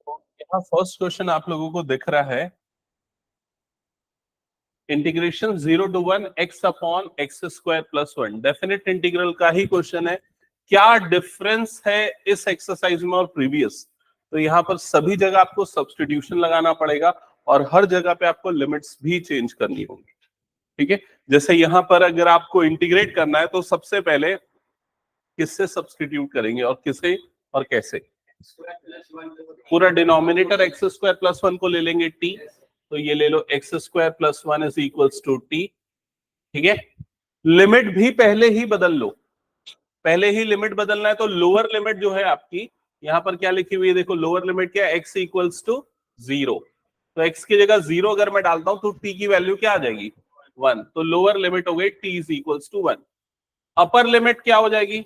तो यहाँ first question आप लोगों को दिख रहा है, integration 0 to 1 x upon X square plus 1 definite integral का ही क्वेश्चन है। क्या डिफरेंस है इस एक्सरसाइज में और प्रीवियस? तो यहाँ पर सभी जगह आपको सब्स्टिट्यूशन लगाना पड़ेगा और हर जगह पे आपको लिमिट्स भी चेंज करनी होगी। ठीक है, जैसे यहाँ पर अगर आपको इंटीग्रेट करना है तो सबसे पहले किससे सब्स्टिट्यूट करेंगे और किसे और कैसे? पूरा डिनोमिनेटर एक्स स्क्वायर प्लस 1 को ले लेंगे टी, तो ये ले लो x square plus 1 is equals to t. ठीक है, लिमिट भी पहले ही बदल लो, पहले ही लिमिट बदलना है तो लोअर लिमिट जो है आपकी यहां पर क्या लिखी हुई है, देखो लोअर लिमिट क्या है, एक्स इक्वल्स टू 0। तो एक्स की जगह 0 अगर मैं डालता हूं तो टी की वैल्यू क्या आ जाएगी, 1। तो लोअर लिमिट हो गई T is equals to 1। Upper limit क्या हो जाएगी,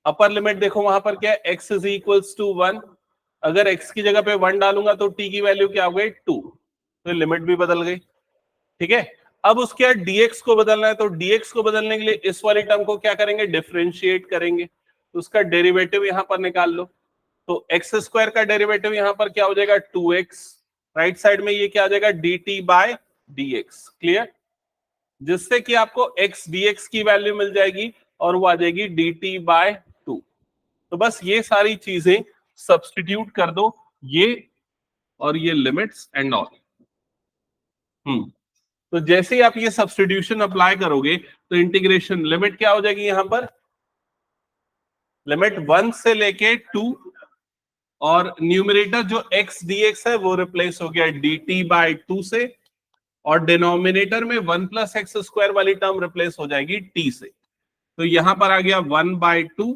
अपर लिमिट देखो वहां पर क्या है, एक्स इज इक्वल्स टू 1। अगर x की जगह पे 1 डालूंगा तो t की वैल्यू क्या हो गई, 2। तो लिमिट भी बदल गई। ठीक है, अब उसके बाद dx को बदलना है, तो dx को बदलने के लिए इस वाली टर्म को क्या करेंगे, डिफरेंशिएट करेंगे। तो उसका डेरिवेटिव यहां पर निकाल लो, तो एक्स स्क्वायर का डेरिवेटिव यहां पर क्या हो जाएगा, 2x। राइट साइड में ये क्या आ जाएगा, dt बाय dx। क्लियर, जिससे कि आपको x dx की वैल्यू मिल जाएगी और वो आ जाएगी dt बाय 2। तो बस ये सारी चीजें सब्स्टिट्यूट कर दो, ये और ये लिमिट्स एंड ऑल। तो जैसे ही आप ये सब्स्टिट्यूशन अप्लाई करोगे तो इंटीग्रेशन लिमिट क्या हो जाएगी, यहां पर लिमिट 1 से लेके 2 और न्यूमरेटर जो x dx है वो रिप्लेस हो गया dt बाय 2 से, और डिनोमिनेटर में 1 प्लस एक्स स्क्वायर वाली टर्म रिप्लेस हो जाएगी t से। तो यहां पर आ गया 1 बाय 2,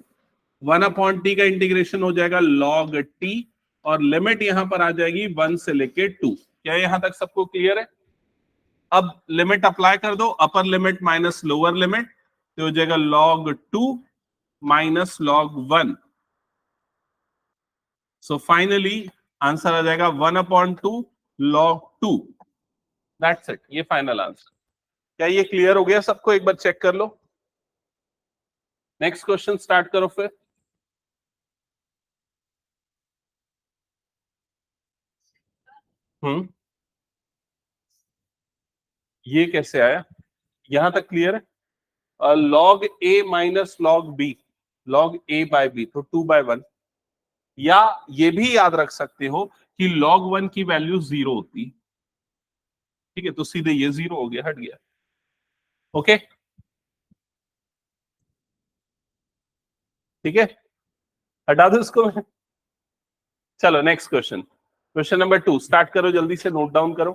1 अपॉन टी का इंटीग्रेशन हो जाएगा लॉग टी, और लिमिट यहां पर आ जाएगी 1 से लेके 2। क्या यहां तक सबको क्लियर है? अब लिमिट अप्लाई कर दो, upper limit minus lower limit, तो हो जाएगा log 2 minus log 1। So finally answer आ जाएगा 1 अपॉन 2 लॉग 2। दैट्स इट, ये फाइनल आंसर। क्या ये क्लियर हो गया सबको? एक बार चेक कर लो। नेक्स्ट क्वेश्चन स्टार्ट करो फिर। ये कैसे आया, यहां तक क्लियर है? लॉग ए माइनस लॉग बी, लॉग ए बाय बी, तो 2/1। या ये भी याद रख सकते हो कि log 1 की वैल्यू 0 होती। ठीक है, तो सीधे ये 0 हो गया, हट गया। ओके, ठीक है, हटा दो इसको। चलो next question, question number 2 start करो, जल्दी से नोट डाउन करो।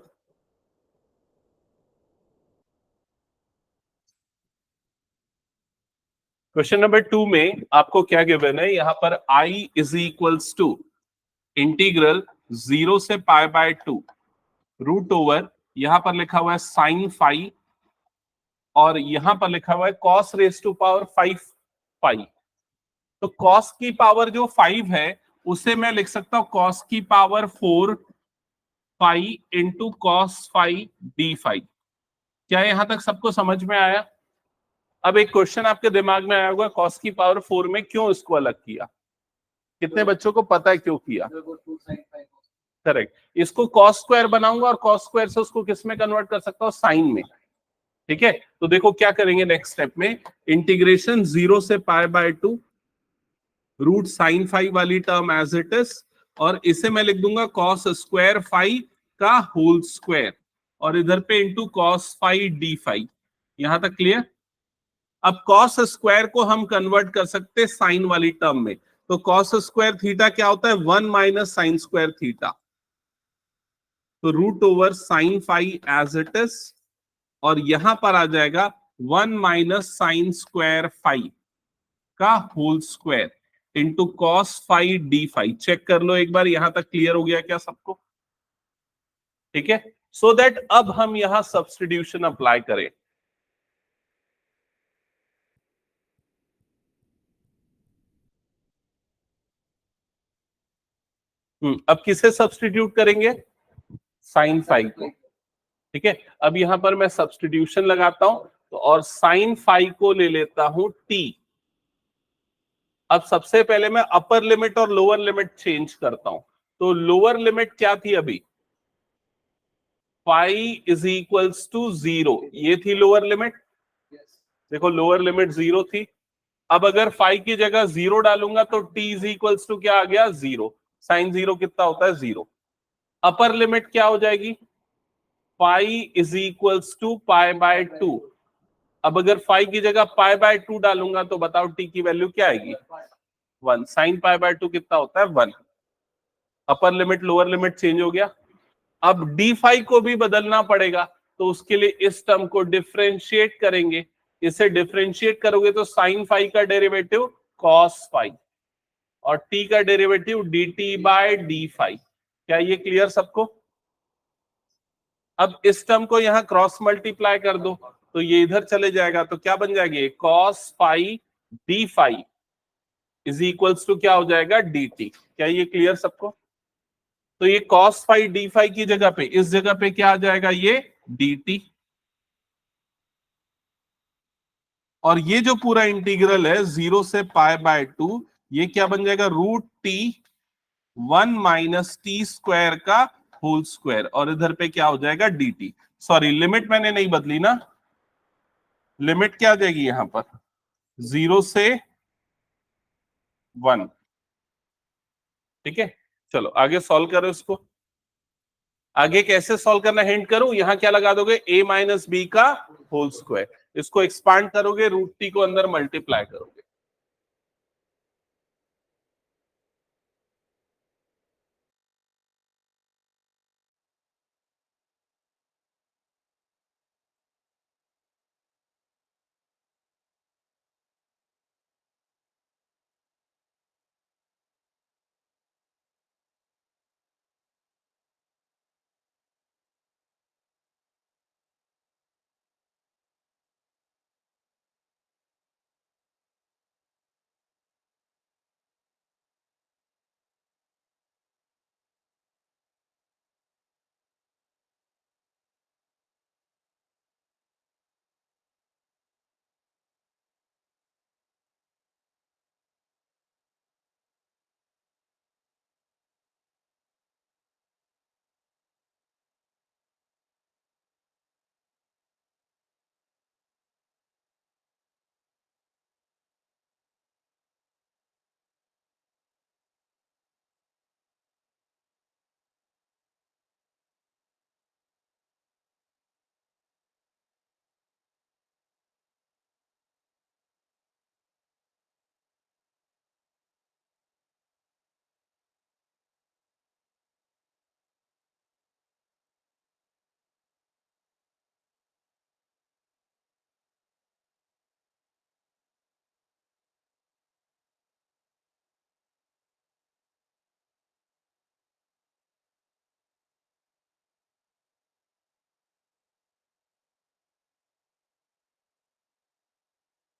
क्वेश्चन नंबर 2 में आपको क्या गिवन है, यहां पर I is equals to integral 0 से पाई बाय 2 रूट ओवर, यहां पर लिखा हुआ है साइन फाई, और यहां पर लिखा हुआ है कॉस रेस टू पावर 5 पाई। तो कॉस की पावर जो 5 है उसे मैं लिख सकता हूं कॉस की power 4 pi into cos 5 D 5। क्या यहां तक सबको समझ में आया? अब एक क्वेश्चन आपके दिमाग में आया होगा, कॉस की पावर 4 में क्यों इसको अलग किया? कितने बच्चों को पता है क्यों किया? करेक्ट, इसको कॉस स्क्वायर बनाऊंगा और कॉस स्क्वायर से उसको किस में कन्वर्ट कर सकता हूं, साइन में। ठीक है, तो देखो क्या करेंगे नेक्स्ट स्टेप में, इंटीग्रेशन 0 से पाई बाय 2 रूट साइन 5 वाली टर्म एज इट इज, और इसे मैं लिख दूंगा कॉस स्क्वायर 5 का होल स्क्वायर, और इधर पे इंटू कॉस 5 डी 5। यहां तक क्लियर? अब कॉस स्क्वायर को हम कन्वर्ट कर सकते साइन वाली टर्म में, तो कॉस स्क्वायर थीटा क्या होता है, 1 माइनस साइन स्क्वायर थीटा। तो root over sine 5 as it is, और यहां पर आ जाएगा 1 माइनस साइन स्क्वायर 5 का whole square into cos 5 D 5। Check कर लो एक बार, यहां तक क्लियर हो गया क्या सबको? ठीक है, सो दैट अब हम यहां सब्स्टिट्यूशन अप्लाई करें। अब किसे सब्स्टिट्यूट करेंगे, साइन 5 को। ठीक है, अब यहां पर मैं सब्स्टिट्यूशन लगाता हूं, तो और साइन 5 को ले लेता हूं टी। अब सबसे पहले मैं अपर लिमिट और लोअर लिमिट चेंज करता हूं, तो लोअर लिमिट क्या थी अभी, फाई इज इक्वल्स टू 0, ये थी लोअर लिमिट। देखो लोअर लिमिट 0 थी, अब अगर फाई की जगह 0 डालूंगा तो t इज इक्वल्स टू क्या आ गया, 0। साइन 0 कितना होता है, 0। अपर लिमिट क्या हो जाएगी, phi is equals to pi by 2। अब अगर फाई की जगह पाई बाय 2 डालूंगा तो बताओ t की वैल्यू क्या आएगी, 1। साइन पाई बाय 2 कितना होता है, 1। Upper limit lower limit change हो गया। अब डी फाई को भी बदलना पड़ेगा, तो उसके लिए इस टर्म को डिफरेंशिएट करेंगे। इसे डिफरेंशिएट करोगे तो साइन फाई का डेरिवेटिव कॉस फाई और टी का derivative D T by D phi. क्या ये क्लियर सबको? अब इस टर्म को यहां क्रॉस मल्टीप्लाई कर दो तो ये इधर चले जाएगा, तो क्या बन जाएगी, cos phi D phi is equals to क्या हो जाएगा, डी टी। क्या ये क्लियर सबको? तो ये कॉस फाई डी फाई की जगह पे, इस जगह पे क्या आ जाएगा, ये डी टी। और ये जो पूरा इंटीग्रल है 0 से पाई बाय 2, ये क्या बन जाएगा, root T 1 minus T square का होल स्क्वायर, और इधर पे क्या हो जाएगा, डी टी। सॉरी, लिमिट मैंने नहीं बदली ना, लिमिट क्या आ जाएगी यहां पर, 0 से 1। ठीक है, चलो आगे सॉल्व करो इसको। आगे कैसे सॉल्व करना हिंट करूं, यहां क्या लगा दोगे, a माइनस बी का होल स्क्वायर। इसको एक्सपांड करोगे, रूट टी को अंदर मल्टीप्लाई करोगे।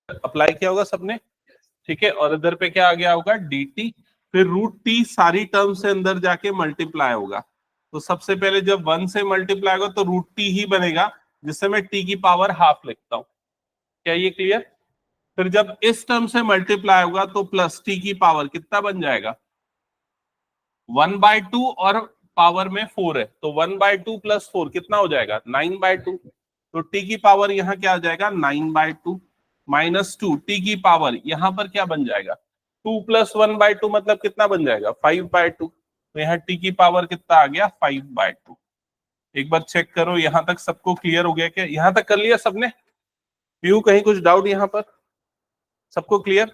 अप्लाई किया होगा सबने, ठीक है। और इधर पे क्या आ गया होगा, डी टी, फिर रूट टी सारी टर्म से अंदर जाके मल्टीप्लाई होगा। तो सबसे पहले जब 1 से मल्टीप्लाई होगा तो रूट टी ही बनेगा, जिससे मैं टी की पावर हाफ लिखता हूं। क्या ये क्लियर? फिर जब इस टर्म से मल्टीप्लाई होगा तो प्लस टी की पावर कितना बन जाएगा, 1/2, और पावर में 4 है तो 1/2 प्लस 4 कितना हो जाएगा, 9/2। तो टी की पावर यहाँ क्या आ जाएगा, 9/2 माइनस 2, टी की पावर यहाँ पर क्या बन जाएगा, 2 प्लस 1/2 मतलब कितना बन जाएगा, 5/2। तो यहाँ टी की पावर कितना आ गया, 5/2। एक बार चेक करो यहां तक सबको क्लियर हो गया क्या, यहां तक कर लिया सबने? पीयू कहीं कुछ डाउट यहाँ पर, सबको क्लियर?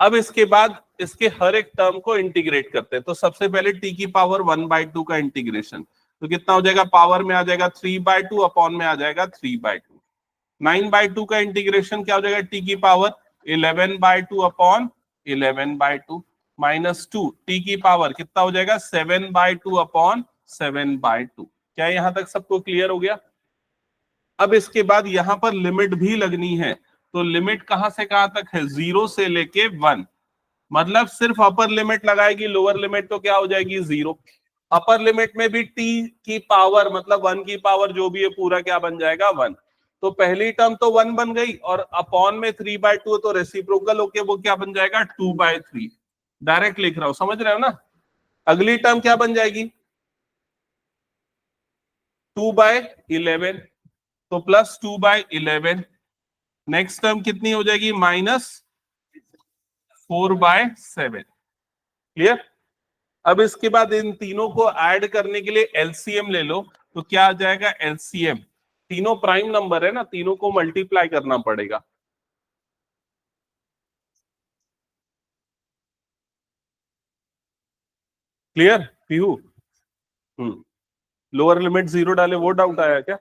अब इसके बाद इसके हर एक टर्म को इंटीग्रेट करते हैं। तो सबसे पहले टी की पावर 1/2 का इंटीग्रेशन, तो कितना हो जाएगा, पावर में आ जाएगा 3/2, अपॉन में आ जाएगा 3/2। 9/2 का इंटीग्रेशन क्या हो जाएगा, टी की पावर 11/2 अपॉन 11/2 माइनस 2, टी की पावर कितना हो जाएगा, 7/2 अपॉन 7/2। क्या यहां तक सबको क्लियर हो गया? अब इसके बाद यहां पर लिमिट भी लगनी है। तो लिमिट कहां से कहां तक है, 0 से लेके 1। मतलब सिर्फ अपर लिमिट लगाएगी, लोअर लिमिट तो क्या हो जाएगी, 0। अपर लिमिट में भी t की पावर मतलब 1 की पावर जो भी है पूरा क्या बन जाएगा, 1। तो पहली टर्म तो 1 बन गई, और अपॉन में 3/2 तो रेसिप्रोकल होके वो क्या बन जाएगा, 2/3। डायरेक्ट लिख रहा हूं, समझ रहे हो ना? अगली टर्म क्या बन जाएगी 2/11, तो प्लस 2/11। नेक्स्ट टर्म कितनी हो जाएगी -4/7। क्लियर। अब इसके बाद इन तीनों को ऐड करने के लिए एलसीएम ले लो, तो क्या आ जाएगा एलसीएम, तीनों प्राइम नंबर है ना, तीनों को मल्टीप्लाई करना पड़ेगा। क्लियर पीहू। लोअर लिमिट 0 डाले, वो डाउट आया क्या?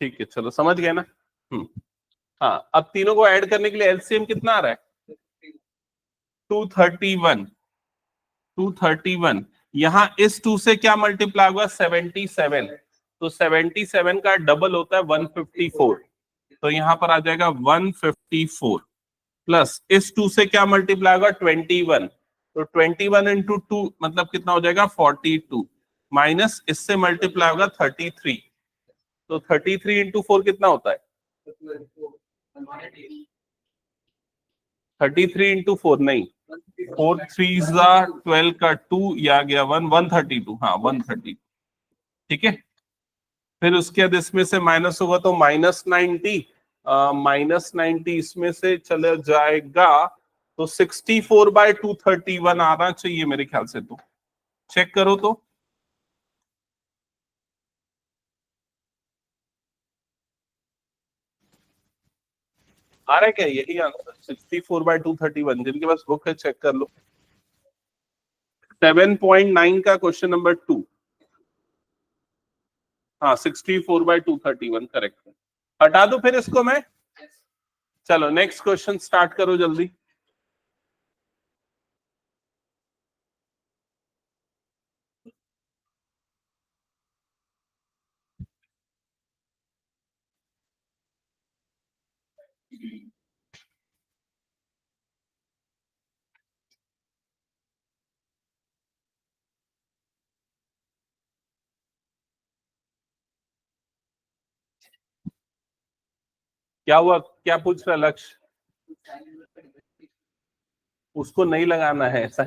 ठीक है चलो समझ गए ना। हाँ, अब तीनों को ऐड करने के लिए एलसीएम कितना आ रहा है 231। 231 यहाँ इस 2 से क्या मल्टीप्लाई होगा 77, तो 77 का डबल होता है 154, तो यहाँ पर आ जाएगा 154 प्लस इस 2 से क्या मल्टीप्लाई होगा 21, तो 21 इंटू 2 मतलब कितना हो जाएगा 42 माइनस इससे मल्टीप्लाई होगा 33, तो 33 इंटू 4 कितना होता है 33 इंटू 4 नहीं, 4 3 12 का 2 या गया 132, हाँ 130। ठीक है, फिर उसके बाद इसमें से माइनस होगा तो -90, -90 इसमें से चले जाएगा, तो 64/231 आना चाहिए मेरे ख्याल से, तो चेक करो तो। आ रहा है क्या यही आंसर 64/231? जिनके पास बुक है चेक कर लो। 7.9 का क्वेश्चन नंबर 2। हाँ 64/231 करेक्ट है। हटा दो फिर इसको मैं। चलो नेक्स्ट क्वेश्चन स्टार्ट करो जल्दी। क्या हुआ, क्या पूछ रहा लक्ष्य? उसको नहीं लगाना है ऐसा।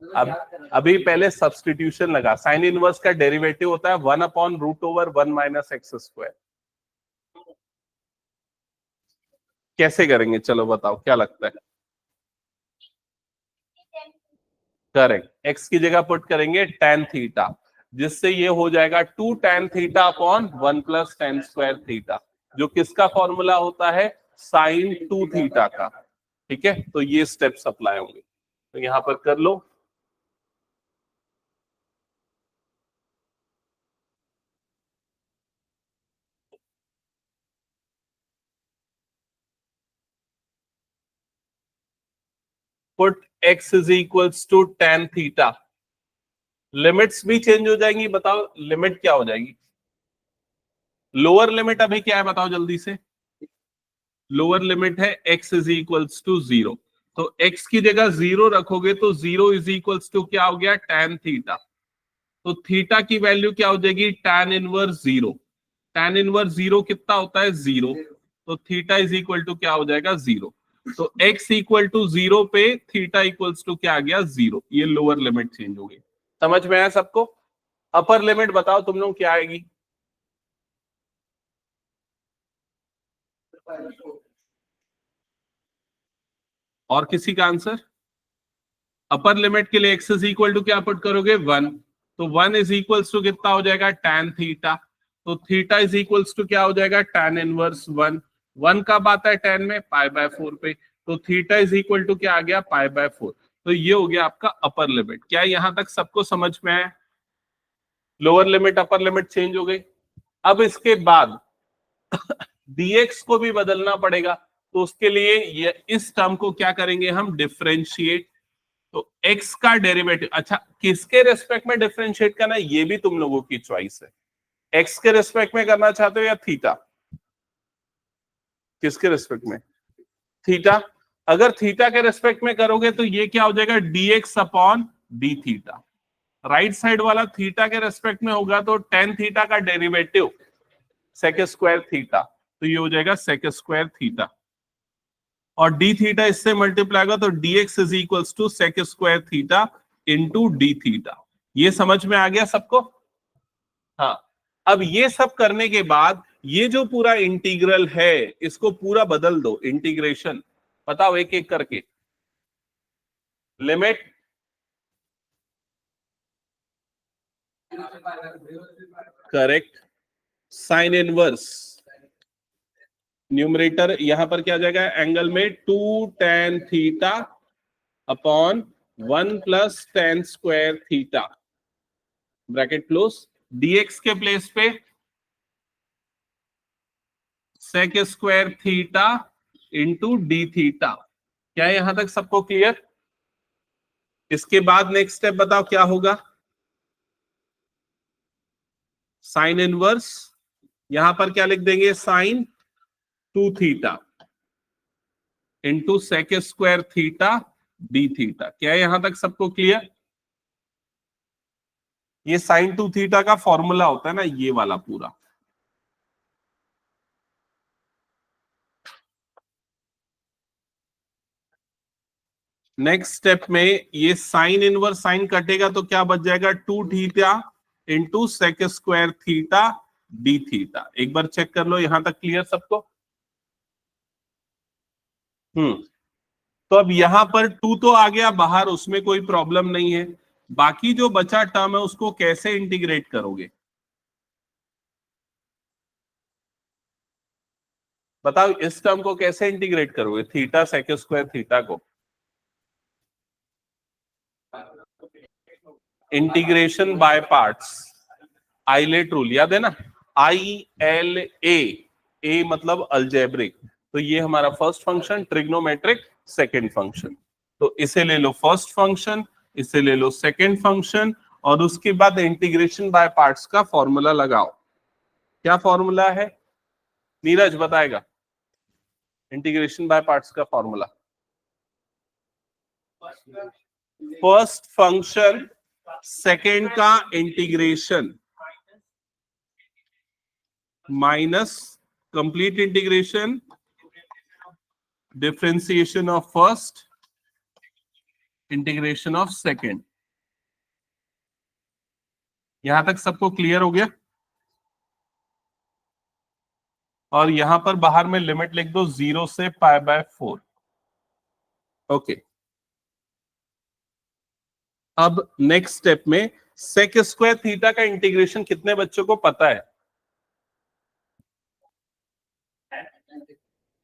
अब अभी पहले सब्सटीट्यूशन लगा। साइन इनवर्स का डेरिवेटिव होता है 1/√1 - x²। कैसे करेंगे चलो बताओ, क्या लगता है? करेक्ट, x की जगह पुट करेंगे tan थीटा, जिससे ये हो जाएगा 2 tan theta upon 1 + tan² theta, जो किसका फॉर्मूला होता है साइन 2 थीटा का। ठीक है, तो ये स्टेप्स अप्लाई होंगे, तो यहां पर कर लो। Put x = tan theta. Limits भी चेंज हो जाएंगी, बताओ लिमिट क्या हो जाएगी? लोअर लिमिट अभी क्या है बताओ जल्दी से। लोअर लिमिट है x = 0, तो x की जगह 0 रखोगे तो 0 = क्या हो गया tan थीटा, तो थीटा की वैल्यू क्या हो जाएगी tan इनवर्स 0। tan इनवर्स 0 कितना होता है 0, तो थीटा = क्या हो जाएगा 0, तो x = 0 पे थीटा = क्या आ गया 0। ये लोअर लिमिट चेंज हो गई। समझ में आया सबको? अपर लिमिट बताओ तुम लोग क्या आएगी? और किसी का आंसर? अपर लिमिट के लिए x क्या पुट करोगे 1, तो 1 = कितना हो जाएगा tan थीटा, तो थीटा क्या हो जाएगा tan इनवर्स 1। 1 कब आता है tan में π/4 पे, तो थीटा क्या आ गया π/4। तो ये हो गया आपका अपर लिमिट। क्या यहां तक सबको समझ में आया? Lower limit upper limit change हो गई। अब इसके बाद dx को भी बदलना पड़ेगा, तो उसके लिए ये इस टर्म को क्या करेंगे हम डिफरेंशिएट, तो x का डेरिवेटिव, अच्छा किसके रेस्पेक्ट में डिफरेंशिएट करना है ये भी तुम लोगों की चॉइस है। x के रेस्पेक्ट में करना चाहते हो या थीटा? किसके रेस्पेक्ट में? थीटा। अगर थीटा के रेस्पेक्ट में करोगे तो ये क्या हो जाएगा dx upon D theta. Right side वाला थीटा के रेस्पेक्ट में होगा तो tan थीटा का डेरिवेटिव sec² थीटा, तो ये हो जाएगा sec² थीटा, और डी थीटा इससे मल्टीप्लाई होगा तो dx = sec² theta into D theta. ये समझ में आ गया सबको? हाँ, अब ये सब करने के बाद ये जो पूरा इंटीग्रल है इसको पूरा बदल दो, इंटीग्रेशन। बताओ एक एक करके। Limit correct, sine inverse, numerator यहां पर क्या आ जाएगा एंगल में 2 tan theta upon 1 plus tan square theta, bracket close. dx के प्लेस पे sec square theta into D theta. क्या यहां तक सबको क्लियर? इसके बाद नेक्स्ट स्टेप बताओ क्या होगा? साइन इनवर्स, यहां पर क्या लिख देंगे, sine 2 theta into sec square theta D theta. क्या यहां तक सबको क्लियर? ये साइन 2 थीटा का फॉर्मूला होता है ना, ये वाला पूरा। नेक्स्ट स्टेप में ये साइन इनवर्स साइन कटेगा तो क्या बच जाएगा, 2 theta into sec square theta D theta. एक बार चेक कर लो यहां तक क्लियर सबको? तो अब यहां पर 2 तो आ गया बाहर, उसमें कोई प्रॉब्लम नहीं है। बाकी जो बचा टर्म है उसको कैसे इंटीग्रेट करोगे बताओ? इस टर्म को कैसे इंटीग्रेट करोगे, थीटा सेक स्क्वायर थीटा को? Integration by parts, ILATE rule याद है ना, ILA, ए मतलब अलजेब्रिक। तो ये हमारा first function, trigonometric second function. तो इसे ले लो फर्स्ट फंक्शन, इसे ले लो सेकंड फंक्शन, और उसके बाद इंटीग्रेशन बाय पार्ट्स का फॉर्मूला लगाओ। क्या फॉर्मूला है नीरज बताएगा? इंटीग्रेशन बाय पार्ट्स का फॉर्मूला, फर्स्ट फंक्शन सेकंड का integration minus complete integration differentiation of first integration of second. यहां तक सबको क्लियर हो गया? और यहां पर बाहर में लिमिट लिख दो 0 से π/4। ओके, अब नेक्स्ट स्टेप में सेक स्क्वायर थीटा का इंटीग्रेशन कितने बच्चों को पता है?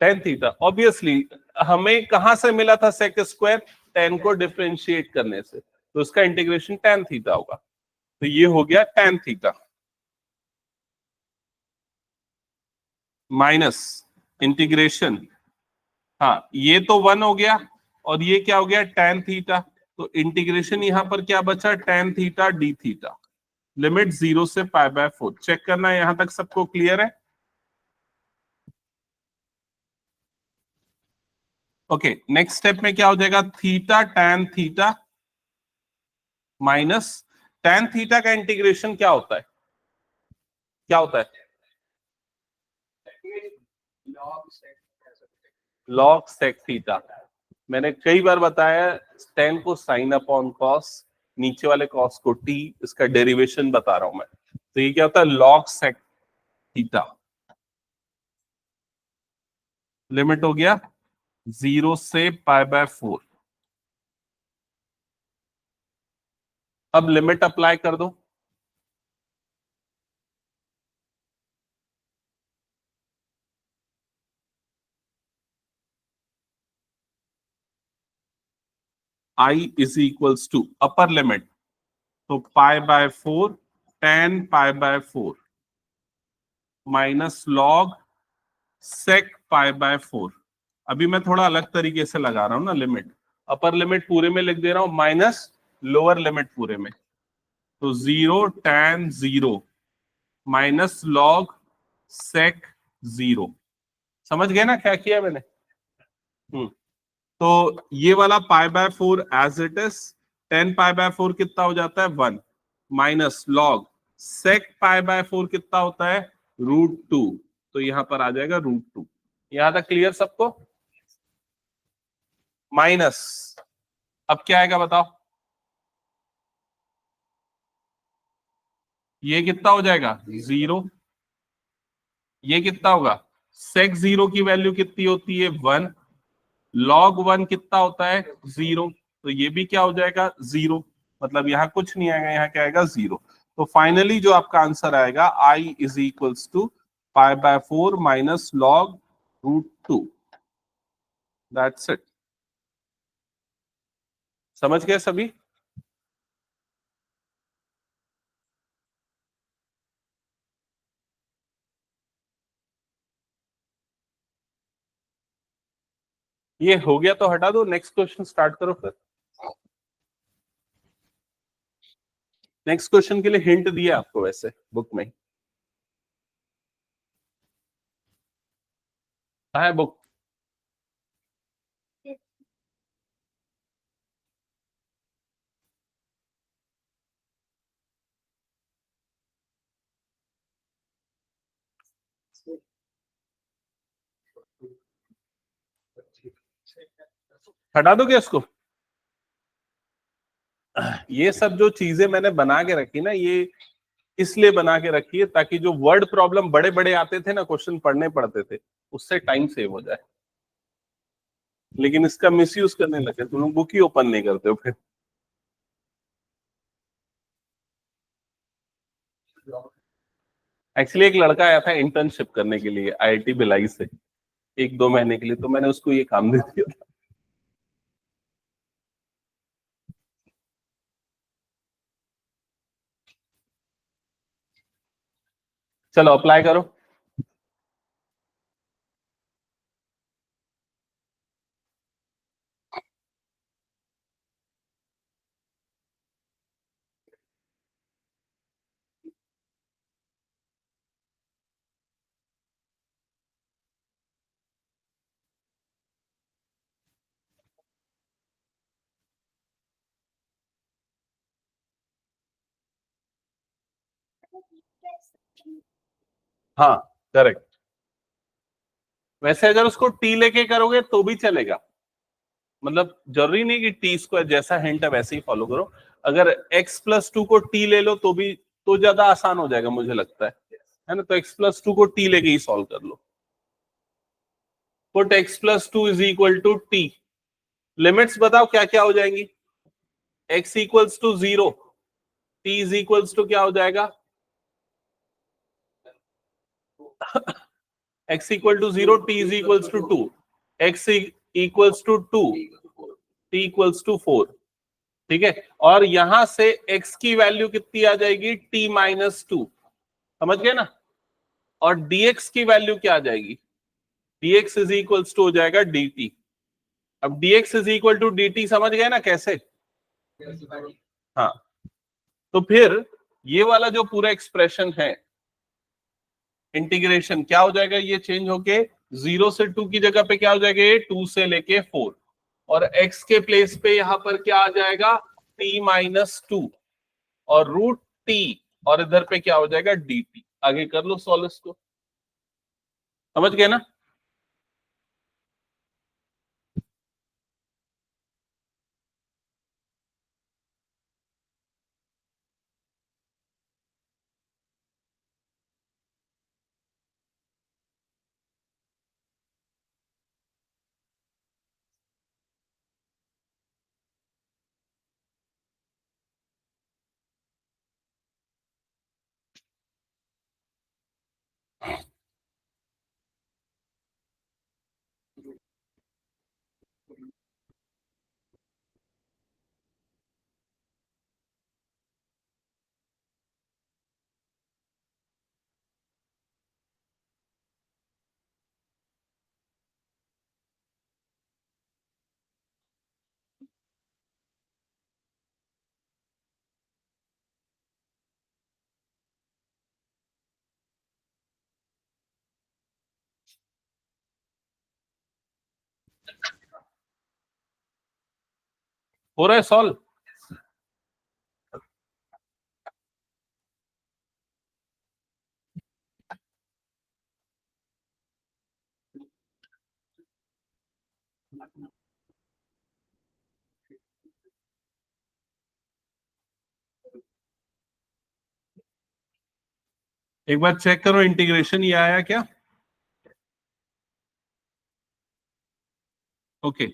tan theta. ऑब्वियसली हमें कहां से मिला था सेक स्क्वायर, tan को डिफरेंशिएट करने से, तो इसका इंटीग्रेशन tan थीटा होगा। तो ये हो गया tan थीटा माइनस इंटीग्रेशन, हाँ ये तो 1 हो गया, और ये क्या हो गया tan थीटा। तो इंटीग्रेशन यहां पर क्या बचा, tan theta D theta, limit 0 से π/4। चेक करना है यहां तक सबको क्लियर है? ओके, नेक्स्ट स्टेप में क्या हो जाएगा, theta tan theta minus tan theta का इंटीग्रेशन क्या होता है, क्या होता है? Log sec theta. मैंने कई बार बताया, tan को साइन अपॉन कॉस, नीचे वाले कॉस को t, इसका डेरिवेशन बता रहा हूं मैं। तो ये क्या होता है, लॉग सेक थीटा। लिमिट हो गया 0 से π/4। अब लिमिट अप्लाई कर दो, I is equals to upper limit, तो π/4 tan π/4 माइनस लॉग सेक π/4। अभी मैं थोड़ा अलग तरीके से लगा रहा हूं ना लिमिट, अपर लिमिट पूरे में लिख दे रहा हूं माइनस लोअर लिमिट पूरे में। तो 0 tan 0 माइनस लॉग सेक 0। समझ गए ना क्या किया मैंने? तो ये वाला π/4 एज इट इज, tan π/4 कितना हो जाता है 1, माइनस लॉग सेक π/4 कितना होता है √2। तो यहां पर आ जाएगा √2। यहां तक क्लियर सबको? माइनस अब क्या आएगा बताओ? ये कितना हो जाएगा 0। ये कितना होगा सेक 0 की वैल्यू कितनी होती है 1। log 1 कितना होता है 0। तो ये भी क्या हो जाएगा 0। मतलब यहाँ कुछ नहीं आएगा, यहाँ क्या आएगा 0। तो फाइनली जो आपका आंसर आएगा I is equals to π/4 minus log√2। That's it. समझ गए सभी। ये हो गया तो हटा दो, नेक्स्ट क्वेश्चन स्टार्ट करो फिर। नेक्स्ट क्वेश्चन के लिए हिंट दिया आपको वैसे बुक में। कहाँ है बुक। हटा दोगे इसको। ये सब जो चीजें मैंने बना के रखी ना, ये इसलिए बना के रखी है ताकि जो वर्ड प्रॉब्लम बड़े बड़े आते थे ना, क्वेश्चन पढ़ने पड़ते थे, उससे टाइम सेव हो जाए। लेकिन इसका मिसयूज करने लगे, तुम लोग बुक ही ओपन नहीं करते हो फिर। एक्चुअली एक लड़का आया था इंटर्नशिप करने के लिए आईआईटी भिलाई से, 1-2 महीने के लिए, तो मैंने उसको ये काम दे दिया था। चलो अप्लाई करो। हाँ करेक्ट। वैसे अगर उसको टी लेके करोगे तो भी चलेगा, मतलब जरूरी नहीं कि टी स्क्वायर जैसा हिंट है वैसे ही फॉलो करो। अगर x+2 को टी ले लो तो भी, तो ज्यादा आसान हो जाएगा मुझे लगता है ना। तो x+2 को टी लेके ही सॉल्व कर लो। Put x+2 is equal to t. Limits बताओ क्या क्या हो जाएंगी। x equals to 0, t is equals to क्या हो जाएगा x equal to 0, t is equals to 2, x equals to 2, t equals to 4। ठीक है। और यहां से x की वैल्यू कितनी आ जाएगी t-2। समझ गए ना। और dx की वैल्यू क्या आ जाएगी, dx इज इक्वल्स टू हो जाएगा dt। अब dx is equal to dt समझ गए ना कैसे। हाँ। तो फिर ये वाला जो पूरा एक्सप्रेशन है इंटीग्रेशन क्या हो जाएगा, ये चेंज होके 0 से 2 की जगह पे क्या हो जाएगा, ये 2 से लेके 4। और x के प्लेस पे यहां पर क्या आ जाएगा t-2 और √t। और इधर पे क्या हो जाएगा dt। आगे कर लो सॉल्व इसको। समझ गए ना। हो रहा है सॉल्व। एक बार चेक करो इंटीग्रेशन ये आया क्या? ओके।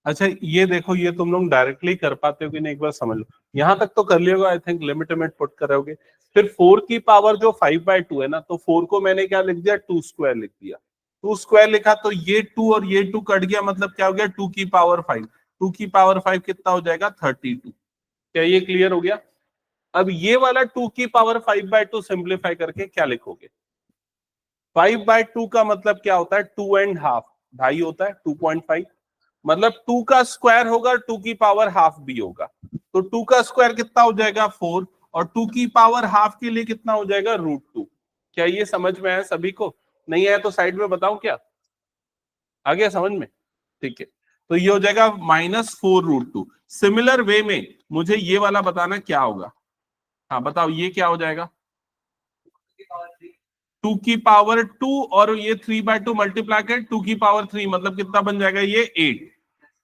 अच्छा ये देखो, ये तुम लोग डायरेक्टली कर पाते हो कि नहीं एक बार समझ लो। यहां तक तो कर लियोगे I think, limit limit put करोगे। फिर 4 की पावर जो 5/2 है ना, तो 4 को मैंने क्या लिख दिया, 2 स्क्वायर लिख दिया। 2 स्क्वायर लिखा तो ये 2 और ये 2 कट गया, मतलब क्या हो गया, 2 की पावर 5। 2 की पावर 5 कितना हो जाएगा, 32। क्या ये क्लियर हो गया? अब ये वाला 2 की पावर 5/2 सिंप्लीफाई करके क्या लिखोगे? 5/2 का मतलब क्या होता है, 2.5, ढाई होता है 2.5। मतलब 2 का स्क्वायर होगा, 2 की पावर 1/2 भी होगा। तो 2 का स्क्वायर कितना हो जाएगा, 4। और 2 की पावर 1/2 के लिए कितना हो जाएगा, √2। क्या ये समझ में आया सभी को? नहीं आया तो साइड में बताओ क्या आ गया समझ में? ठीक है, तो ये हो जाएगा -4√2। सिमिलर वे में मुझे ये वाला बताना क्या होगा। हाँ बताओ, ये क्या हो जाएगा? 2 की पावर 2 और ये 3/2 मल्टीप्लाई कर 2 की पावर 3, मतलब कितना बन जाएगा ये 8।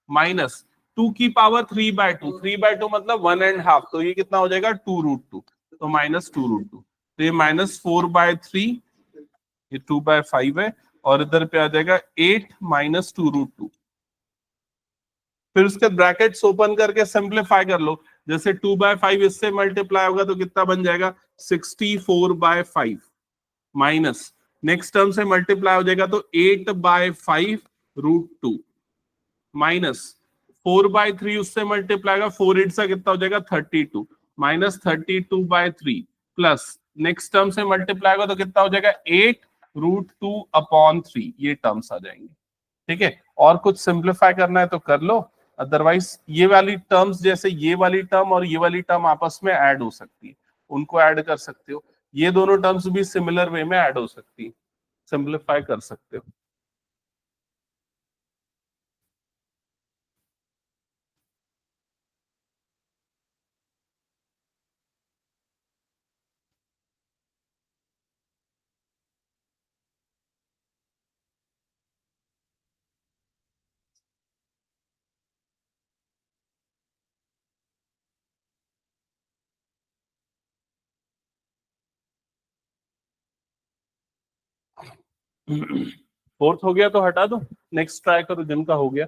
माइनस 2 की पावर 3/2, 3/2 मतलब 1.5, तो ये कितना हो जाएगा 2√2। तो -2√2, तो ये -4/3, ये 2/5 है। और इधर पे आ जाएगा 8 -2√2। फिर उसके ब्रैकेट्स ओपन करके सिंप्लीफाई कर लो। जैसे 2/5 इससे मल्टीप्लाई होगा तो कितना बन जाएगा, 64/5। माइनस नेक्स्ट टर्म से मल्टीप्लाई हो जाएगा तो 8/5√2। माइनस 4/3 उससे मल्टीप्लाई होगा, 4 8 से कितना हो जाएगा, 32। -32/3 प्लस नेक्स्ट टर्म से मल्टीप्लाई होगा तो कितना हो जाएगा, 8√2/3। ये टर्म्स आ जाएंगे। ठीक है, और कुछ सिंप्लीफाई करना है तो कर लो। अदरवाइज ये वाली टर्म्स, जैसे ये वाली टर्म और ये वाली टर्म आपस में ऐड हो सकती है, उनको ऐड कर सकते हो। ये दोनों टर्म्स भी सिमिलर वे में ऐड हो सकती है, सिंप्लीफाई कर सकते हो। फोर्थ हो गया तो हटा दो, नेक्स्ट ट्राई करो जिनका हो गया।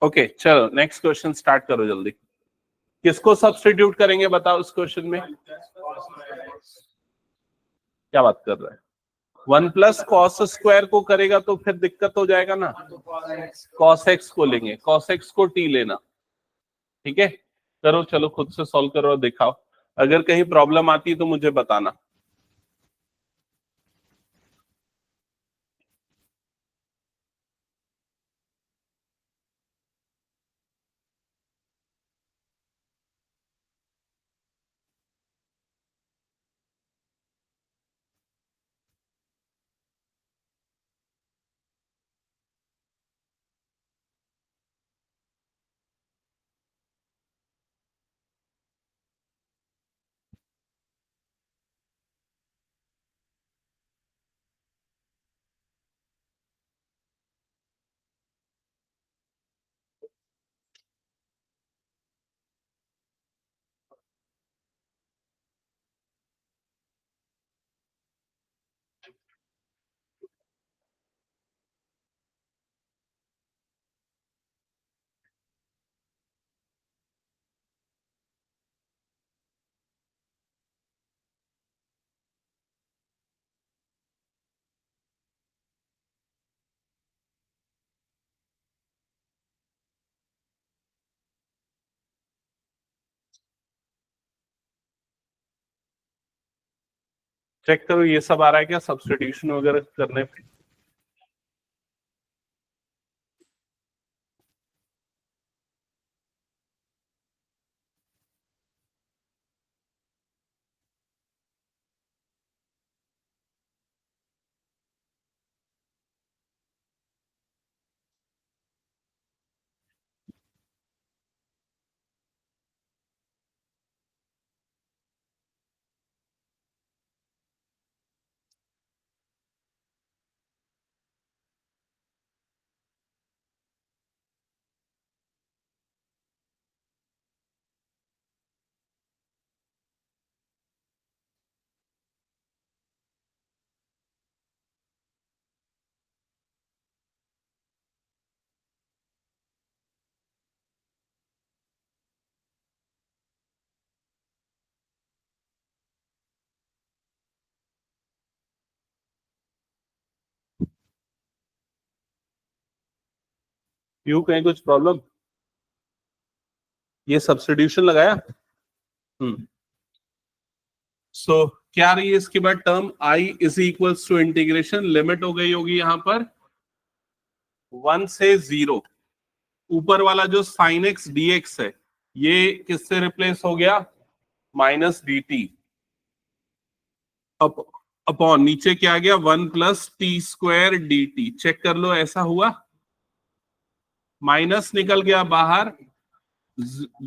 ओके चलो नेक्स्ट क्वेश्चन स्टार्ट करो जल्दी। किसको सब्स्टिट्यूट करेंगे बताओ इस क्वेश्चन में? क्या बात कर रहा है? 1 + cos² को करेगा तो फिर दिक्कत हो जाएगा ना। cos x को लेंगे, cos x को t लेना। ठीक है, करो चलो खुद से सॉल्व करो और दिखाओ। अगर कहीं प्रॉब्लम आती है तो मुझे बताना। चेक करो ये सब आ रहा है क्या सब्स्टिट्यूशन वगैरह करने पे। यू कहीं कुछ प्रॉब्लम, ये सब्स्टिट्यूशन लगाया। सो क्या रही है इसके बाद term I is equals to integration, limit हो गई होगी यहां पर 1 से 0, ऊपर वाला जो साइन एक्स डी एक्स है ये किससे रिप्लेस हो गया, माइनस डी टी अपॉन नीचे क्या आ गया 1 plus T square D T. Check कर लो ऐसा हुआ, माइनस निकल गया बाहर,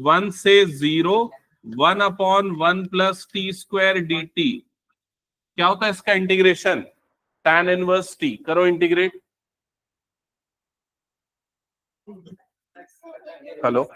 1 से 0, 1 upon 1 plus T square D T. क्या होता है इसका इंटीग्रेशन, tan इनवर्स टी, करो इंटीग्रेट। हेलो,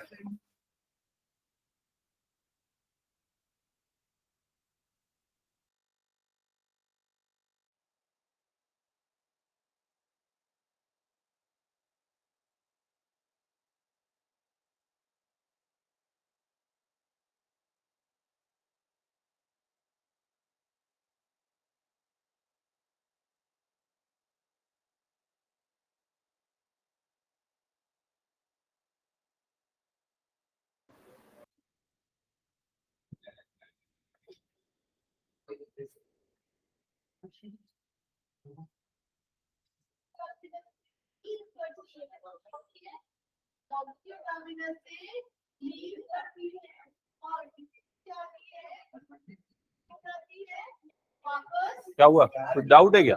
क्या हुआ, कुछ डाउट है क्या?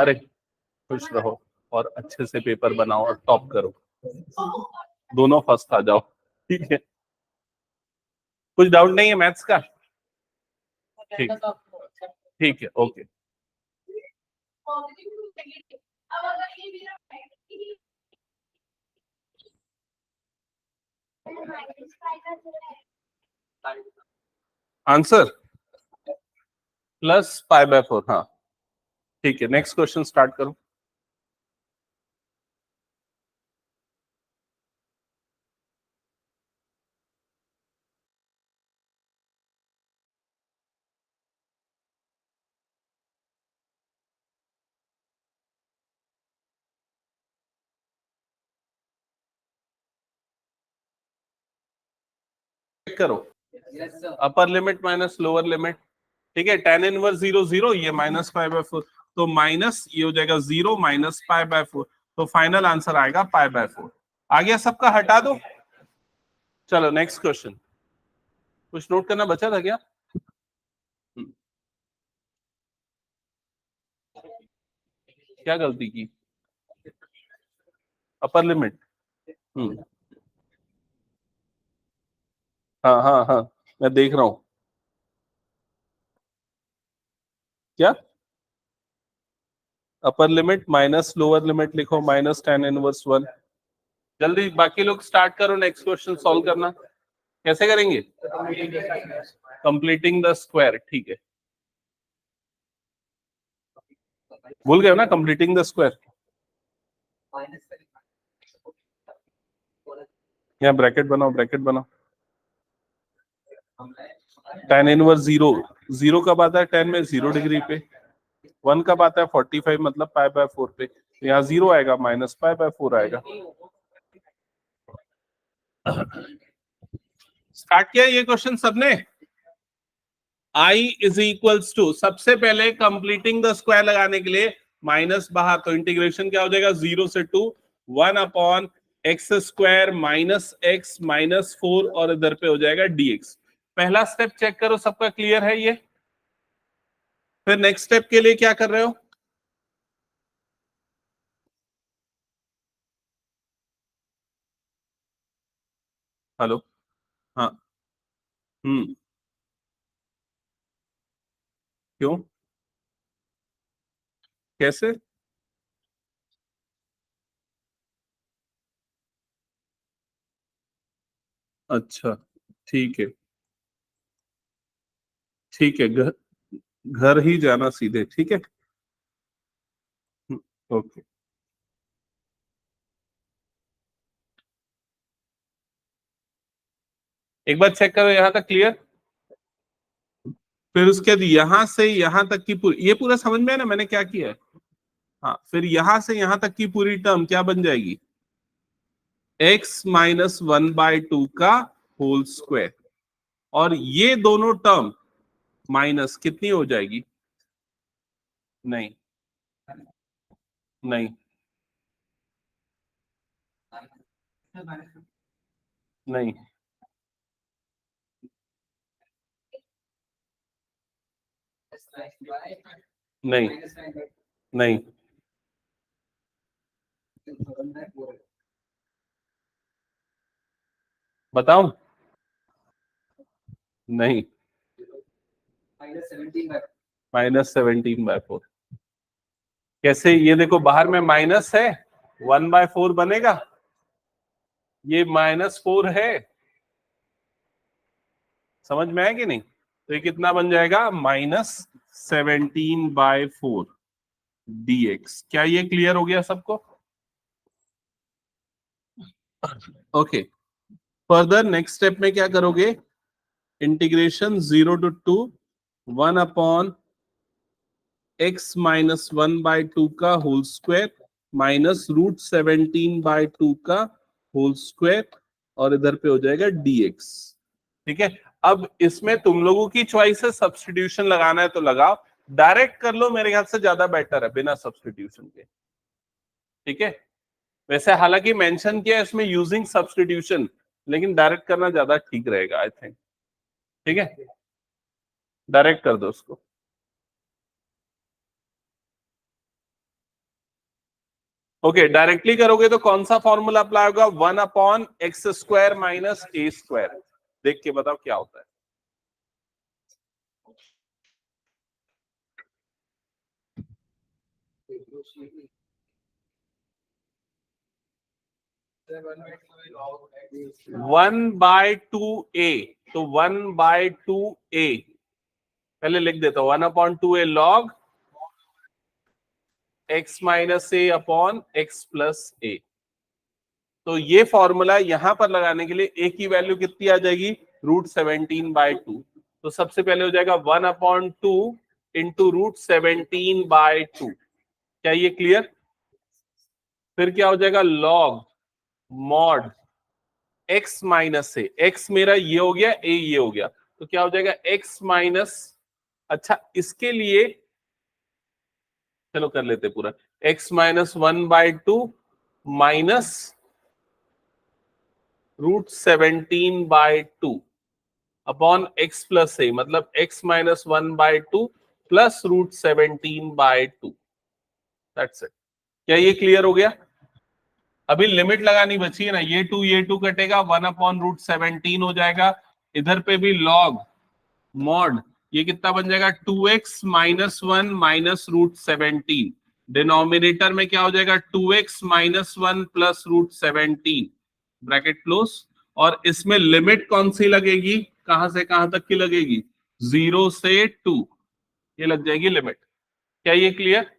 अरे खुश रहो और अच्छे से पेपर बनाओ और टॉप करो, दोनों फर्स्ट आ जाओ, ठीक है। कुछ डाउट नहीं है मैथ्स का? ठीक, ठीक है, okay. Answer plus pi by 4, हाँ ठीक है। नेक्स्ट क्वेश्चन स्टार्ट करो। करो, अपर लिमिट माइनस लोअर लिमिट, ठीक है। tan इनवर्स 0 0, ये माइनस पाई बाय 4, तो माइनस ये हो जाएगा 0 माइनस पाई बाय 4, तो फाइनल आंसर आएगा पाई बाय 4। आ गया सबका, हटा दो। चलो नेक्स्ट क्वेश्चन, कुछ नोट करना बचा था क्या? क्या गलती की, अपर लिमिट? हाँ हाँ हाँ, मैं देख रहा हूँ। क्या अपर लिमिट माइनस लोअर लिमिट लिखो, माइनस tan इनवर्स 1। जल्दी बाकी लोग स्टार्ट करो, नेक्स्ट क्वेश्चन सॉल्व करना। कैसे करेंगे, कंप्लीटिंग द स्क्वायर, ठीक है। भूल गए ना कंप्लीटिंग द स्क्वायर, यहाँ ब्रैकेट बनाओ, ब्रैकेट बनाओ। tan इनवर्स 0, 0 कब आता है tan में, 0 डिग्री पे। 1 कब आता है 45, मतलब पाई बाय 4 पे। यहाँ 0 आएगा, माइनस पाई बाय 4 आएगा। स्टार्ट किया ये क्वेश्चन सबने? आई इज इक्वल्स टू, सबसे पहले कंप्लीटिंग द स्क्वायर लगाने के लिए माइनस बाहर, तो इंटीग्रेशन क्या हो जाएगा 0 से 2 1 upon X square minus x minus 4 और इधर पे हो जाएगा dx। पहला स्टेप चेक करो सबका क्लियर है ये। फिर नेक्स्ट स्टेप के लिए क्या कर रहे हो? हेलो। हाँ। हम्म। क्यों? कैसे? अच्छा, ठीक है। ठीक है, घर घर ही जाना सीधे, ठीक है। ओके। एक बार चेक करो यहां तक क्लियर। फिर उसके बाद यहां से यहां तक की पूरी, ये पूरा समझ में है ना मैंने क्या किया है? हाँ, फिर यहां से यहां तक की पूरी टर्म क्या बन जाएगी? x माइनस 1/2 का होल स्क्वायर। और ये दोनों टर्म माइनस कितनी हो जाएगी? नहीं, नहीं, नहीं, नहीं, नहीं, बताऊं? नहीं, -17/4। कैसे? ये देखो बाहर में माइनस है, 1/4 बनेगा, ये -4 है। समझ में आया कि नहीं? तो ये कितना बन जाएगा? -17/4 dx। क्या ये क्लियर हो गया सबको? ओके। फर्दर नेक्स्ट स्टेप में क्या करोगे? इंटीग्रेशन 0 to 2 1 अपॉन x-1/2 का होल स्क्वायर माइनस √17/2 का होल स्क्वायर और इधर पे हो जाएगा dx। ठीक है। अब इसमें तुम लोगों की चॉइस है, सब्स्टिट्यूशन लगाना है तो लगाओ, डायरेक्ट कर लो, मेरे ख्याल से ज्यादा बेटर है बिना सब्स्टिट्यूशन के। ठीक है। वैसे हालांकि मेंशन किया है इसमें यूजिंग सब्स्टिट्यूशन, लेकिन डायरेक्ट करना ज्यादा ठीक रहेगा आई थिंक। ठीक है, डायरेक्ट कर दो उसको। ओके, डायरेक्टली करोगे तो कौन सा फॉर्मूला अप्लाई होगा? 1/x² minus a²। देख के बताओ क्या होता है। वन बाय टू ए, तो 1/2a पहले लिख देता हूं, 1/2a लॉग x माइनस ए अपॉन एक्स प्लस ए। तो ये फॉर्मूला यहां पर लगाने के लिए a की वैल्यू कितनी आ जाएगी? √17/2। तो सबसे पहले हो जाएगा 1/2 इंटू √17/2। क्या ये क्लियर? फिर क्या हो जाएगा? लॉग मॉड x माइनस ए, x मेरा ये हो गया, a ये हो गया, तो क्या हो जाएगा? x माइनस, अच्छा इसके लिए चलो कर लेते पूरा, x-1/2 minus √17/2 upon x plus a, मतलब x-1/2 प्लस √17/2। That's it. क्या ये क्लियर हो गया? अभी लिमिट लगानी बची है ना, ये टू कटेगा, 1/√17 हो जाएगा। इधर पे भी लॉग मॉड, ये कितना बन जाएगा? 2x-1 minus √17। डिनोमिनेटर में क्या हो जाएगा? 2x-1 plus √17, bracket close. और इसमें लिमिट कौन सी लगेगी? कहां से कहां तक की लगेगी? 0 से 2, ये लग जाएगी लिमिट। क्या ये क्लियर?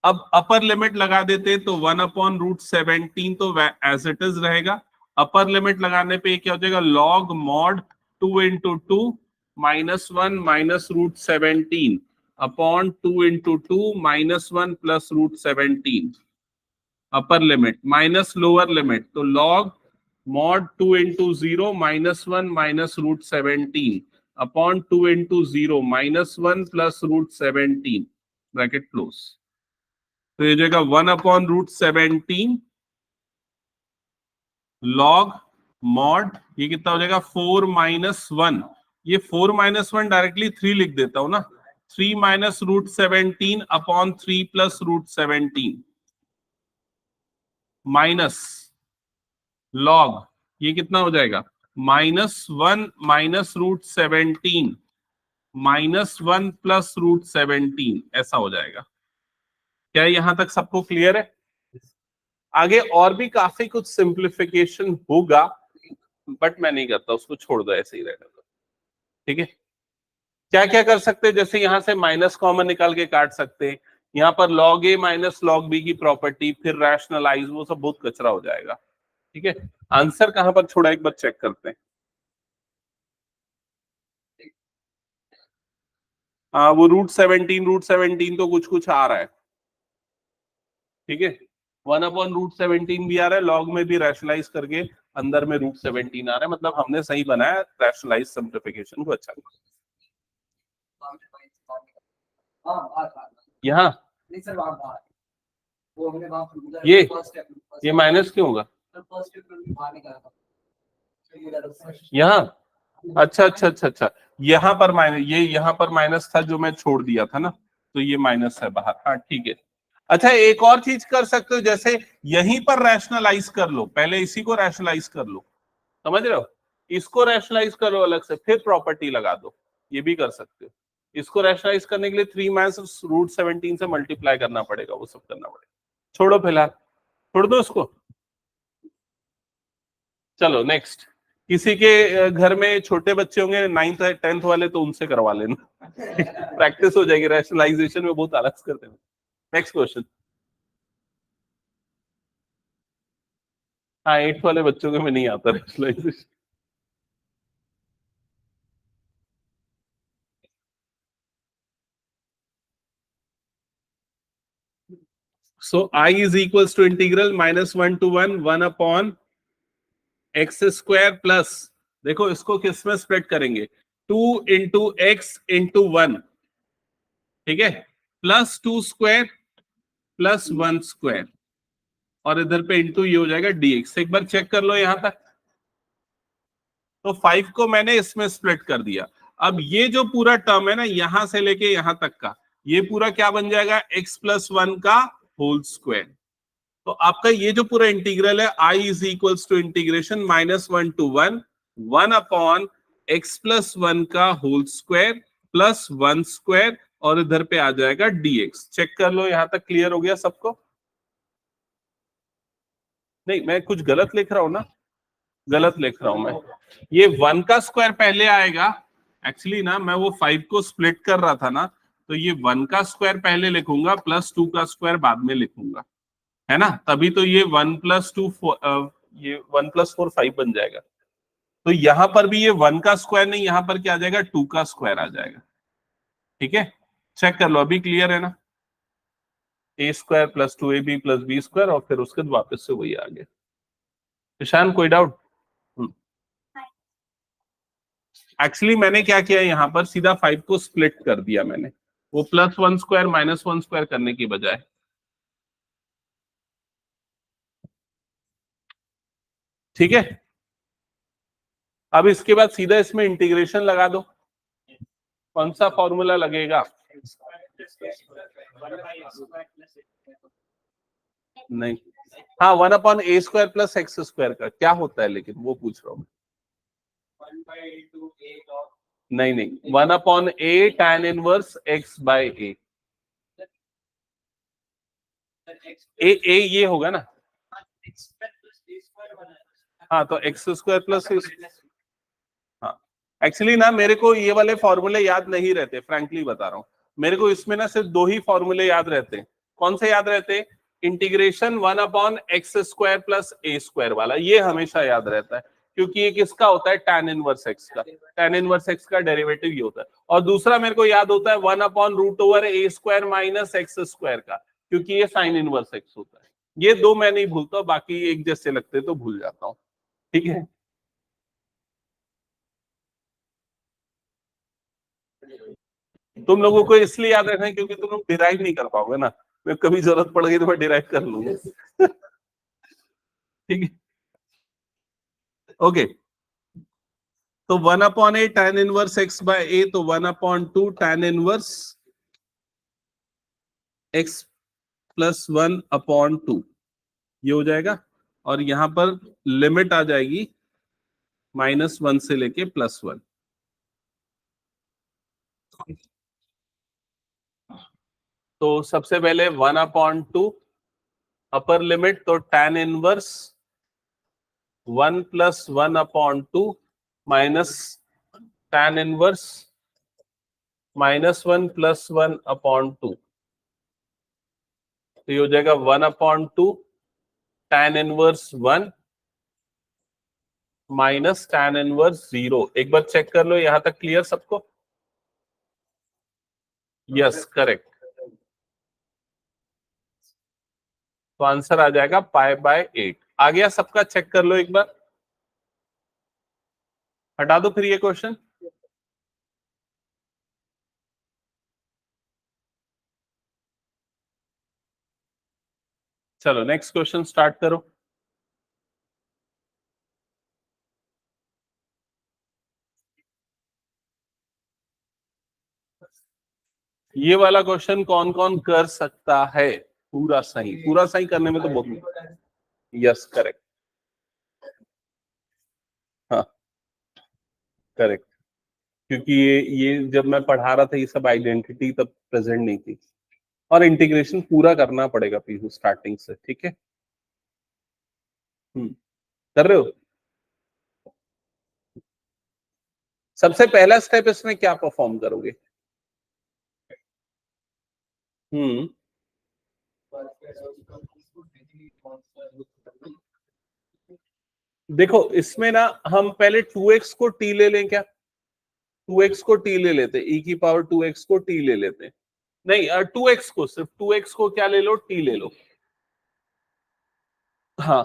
अब अपर लिमिट लगा देते तो 1/√17 तो एज इट इज रहेगा। अपर लिमिट लगाने पे क्या हो जाएगा? Log mod 2 × 2 -1 minus √17 upon 2 × 2 -1 plus √17। Upper limit minus lower limit, तो log mod 2 × 0 -1 minus √17 upon 2 into 0 -1 plus √17 bracket close. तो ये जाएगा 1 अपॉन √17 लॉग मॉड, ये कितना हो जाएगा 4 - 1। ये 4 - 1 डायरेक्टली 3 लिख देता हूं ना, 3 minus √17 upon 3 plus √17 minus log, ये कितना हो जाएगा -1 माइनस √17 -1 प्लस √17, ऐसा हो जाएगा। क्या यहां तक सबको क्लियर है? आगे और भी काफी कुछ सिंप्लीफिकेशन होगा, बट मैं नहीं करता, उसको छोड़ दो, ऐसे ही रहेगा। ठीक है, क्या क्या कर सकते हैं, जैसे यहां से माइनस कॉमन निकाल के काट सकते हैं, यहाँ पर log a minus log b की प्रॉपर्टी, फिर रैशनलाइज, वो सब बहुत कचरा हो जाएगा। ठीक है, आंसर कहां पर छोड़ा एक बार चेक करते हैं। वो √17 तो कुछ कुछ आ रहा है। ठीक है, 1 अपॉन √17 भी आ रहा है, लॉग में भी रैशनलाइज करके अंदर में √17 आ रहा है, मतलब हमने सही बनाया रैशनलाइज सिंप्लीफिकेशन को। अच्छा, यहाँ ये माइनस क्यों होगा यहाँ? अच्छा अच्छा अच्छा अच्छा, यहाँ पर माइनस, ये यहाँ पर माइनस था जो मैं छोड़ दिया था ना, तो ये माइनस है बाहर। हाँ ठीक है। अच्छा, एक और चीज कर सकते हो, जैसे यहीं पर रैशनलाइज कर लो, पहले इसी को रैशनलाइज कर लो, समझ रहे हो, इसको रैशनलाइज करो अलग से, फिर प्रॉपर्टी लगा दो, ये भी कर सकते हो। इसको रैशनलाइज करने के लिए 3 माइनस √17 से मल्टीप्लाई करना पड़ेगा, वो सब करना पड़ेगा। छोड़ो फिलहाल, छोड़ दो उसको। चलो नेक्स्ट, किसी के घर में छोटे बच्चे होंगे 9th 10th वाले, तो उनसे करवा लेना प्रैक्टिस हो जाएगी, रैशनलाइजेशन में बहुत आलस करते हैं। Next question. हाँ, 8th वाले बच्चों के में नहीं आता rationalisation. So I is equals to integral -1 to 1 upon X square plus, देखो इसको किस में स्प्लिट करेंगे, 2 इंटू एक्स इंटू 1, ठीक है, प्लस 2 स्क्वायर प्लस 1 स्क्वायर, और इधर पे इंटू ये हो जाएगा dx। एक बार चेक कर लो यहां तक। तो 5 को मैंने इसमें स्प्लिट कर दिया। अब ये जो पूरा टर्म है ना, यहां से लेके यहां तक का, ये पूरा क्या बन जाएगा, x प्लस 1 का होल स्क्वायर। तो आपका ये जो पूरा इंटीग्रल है, I is equals to integration -1 to 1 upon x plus 1 का होल स्क्वायर प्लस 1 स्क्वायर, और इधर पे आ जाएगा dx। चेक कर लो यहां तक क्लियर हो गया सबको? नहीं, मैं कुछ गलत लिख रहा हूं ना? गलत लिख रहा हूं मैं, ये 1 का स्क्वायर पहले आएगा। एक्चुअली ना मैं वो 5 को स्प्लिट कर रहा था ना, तो ये 1 का स्क्वायर पहले लिखूंगा, प्लस 2 का स्क्वायर बाद में लिखूंगा, है ना, तभी तो ये 1 + 2 ये 1 + 4 5 बन जाएगा। तो यहां पर भी ये 1 का स्क्वायर नहीं, यहां पर क्या आ जाएगा, 2 का स्क्वायर आ जाएगा। ठीक है, चेक कर लो, अभी क्लियर है ना? a² + 2ab + b², और फिर उसके बाद वापस से वही आ गया। ईशान, कोई डाउट? एक्चुअली मैंने क्या किया, यहाँ पर सीधा 5 को स्प्लिट कर दिया मैंने, वो +1 स्क्वायर -1 स्क्वायर करने की बजाय। ठीक है, अब इसके बाद सीधा इसमें इंटीग्रेशन लगा दो। कौन सा फॉर्मूला लगेगा? नहीं, हाँ, 1/a² + x² का क्या होता है, लेकिन वो पूछ रहा हूँ। नहीं नहीं, 1/a tan इनवर्स x/a। ए ये होगा ना? हाँ, तो x² + हाँ, एक्चुअली ना मेरे को ये वाले फॉर्मूले याद नहीं रहते, फ्रैंकली बता रहा हूँ। मेरे को इसमें ना सिर्फ 2 ही फॉर्मूले याद रहते हैं। कौन से याद रहते हैं? इंटीग्रेशन 1/x² + a² वाला, ये हमेशा याद रहता है, क्योंकि ये किसका होता है, tan इनवर्स x का। tan इनवर्स x का डेरिवेटिव ये होता है। और दूसरा मेरे को याद होता है 1/√a² - x² का, क्योंकि ये sin इनवर्स x होता है। ये 2 मैं नहीं भूलता, बाकी एक जैसे लगते तो भूल जाता हूँ। ठीक है, तुम लोगों को इसलिए याद रखना है क्योंकि तुम लोग डिराइव नहीं कर पाओगे ना, मैं कभी जरूरत पड़ गई तो मैं डिराइव कर लूंगा। ठीक है, ओके। तो 1/a tan inverse x by a, तो 1/2 tan इनवर्स x प्लस 1/2 ये हो जाएगा, और यहां पर लिमिट आ जाएगी -1 से लेके +1। तो सबसे पहले 1/2 अपर लिमिट, तो tan inverse 1 + 1/2 minus tan inverse -1 + 1/2, तो ये हो जाएगा 1/2 tan inverse 1 minus tan inverse 0। एक बार चेक कर लो, यहां तक क्लियर सबको? Yes, correct. तो आंसर आ जाएगा π/8। आ गया सबका? चेक कर लो एक बार, हटा दो फिर ये क्वेश्चन। चलो नेक्स्ट क्वेश्चन स्टार्ट करो। ये वाला क्वेश्चन कौन कौन कर सकता है? पूरा सही, पूरा सही करने में तो बहुत। Yes, correct. हाँ, करेक्ट। क्योंकि ये जब मैं पढ़ा रहा था ये सब आइडेंटिटी तब प्रेजेंट नहीं थी, और इंटीग्रेशन पूरा करना पड़ेगा पीहू स्टार्टिंग से, ठीक है? कर रहे हो? सबसे पहला स्टेप इसमें क्या परफॉर्म करोगे? हम्म देखो इसमें ना हम पहले 2x को t ले लें क्या? 2x को t ले लेते, e की पावर 2x को t ले लेते। नहीं, 2x को, सिर्फ 2x को क्या ले लो? t ले लो। हाँ,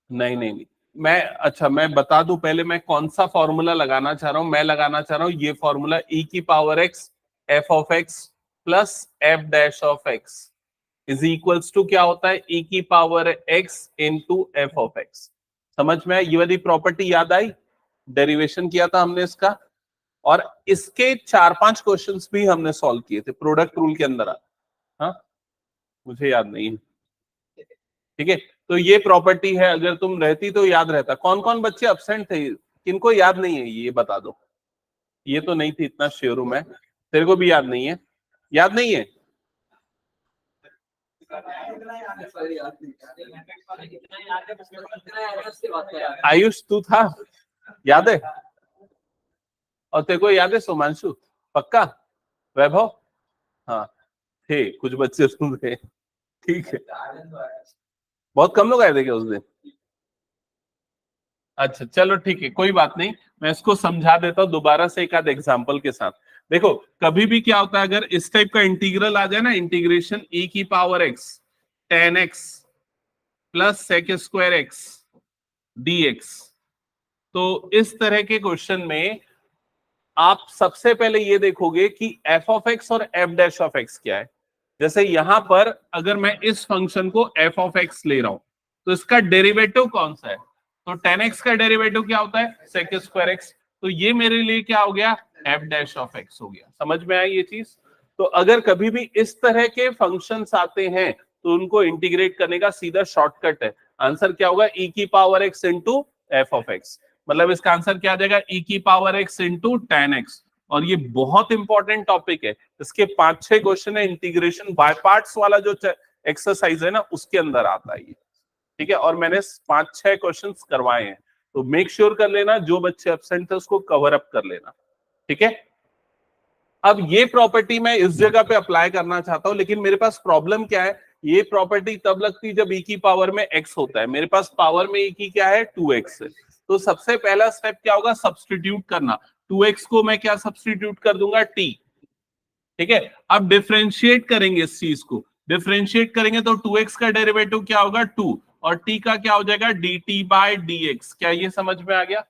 नहीं नहीं नहीं, मैं, अच्छा मैं बता दूं पहले मैं कौन सा फॉर्मूला लगाना चाह रहा हूं। मैं लगाना चाह रहा हूं ये फॉर्मूला, e की power x f of x plus f dash of x is equals to क्या होता है? e की power x into f of x। समझ में आई? ये वाली प्रॉपर्टी याद आई? डेरिवेशन किया था हमने इसका, और इसके 4-5 क्वेश्चंस भी हमने सॉल्व किए थे प्रोडक्ट रूल के अंदर। हाँ, मुझे याद नहीं है, ठीक है? तो ये प्रॉपर्टी है, अगर तुम रहती तो याद रहता। कौन कौन बच्चे अब्सेंट थे, किनको याद नहीं है ये बता दो। ये तो नहीं थी, इतना श्योर हूं मैं। तेरे को भी याद नहीं है? याद नहीं है? आयुष तू था? याद है? और तेरे को याद है सुमांशु? पक्का? वैभव? हाँ, थे कुछ बच्चे सुन थे, ठीक है। बहुत कम लोग आए थे क्या उस दिन? अच्छा चलो ठीक है, कोई बात नहीं। मैं इसको समझा देता हूँ दोबारा से एक आध एग्जांपल के साथ। देखो कभी भी क्या होता है, अगर इस टाइप का इंटीग्रल आ जाए ना, इंटीग्रेशन e की power x tan x plus sec square x dx, तो इस तरह के क्वेश्चन में आप सबसे पहले ये देखोगे कि f ऑफ x और f डैश ऑफ x क्या है। जैसे यहां पर अगर मैं इस फंक्शन को f ऑफ x ले रहा हूं, तो इसका डेरिवेटिव कौन सा है? तो tan x का डेरिवेटिव क्या होता है? sec square x। तो ये मेरे लिए क्या हो गया? f डैश ऑफ x हो गया। समझ में आई ये चीज? तो अगर कभी भी इस तरह के फंक्शंस आते हैं तो उनको इंटीग्रेट करने का सीधा शॉर्टकट है। आंसर क्या होगा? e की power x into F of x। मतलब इसका आंसर क्या आ जाएगा? e की power x into tan x। और ये बहुत इंपॉर्टेंट टॉपिक है, इसके 5-6 क्वेश्चन है इंटीग्रेशन बाय पार्ट्स वाला जो एक्सरसाइज है ना, उसके अंदर आता है ये, ठीक है? और मैंने 5-6 क्वेश्चंस करवाए हैं, तो मेक श्योर कर लेना जो बच्चे एब्सेंट थे उसको कवर अप कर लेना, ठीक है? अब ये प्रॉपर्टी मैं इस जगह पे अप्लाई करना चाहता हूं, लेकिन मेरे पास प्रॉब्लम क्या है? ये प्रॉपर्टी तब लगती है जब e की पावर में x होता है। मेरे पास पावर में e की क्या है? 2x है। तो सबसे पहला स्टेप क्या होगा? सब्स्टिट्यूट करना। 2x को मैं क्या सब्स्टिट्यूट कर दूंगा? t, ठीक है? अब डिफरेंशिएट करेंगे इस चीज को, डिफरेंशिएट करेंगे तो 2x का डेरिवेटिव क्या होगा? 2, और t का क्या हो जाएगा? dt by dx। क्या ये समझ में आ गया?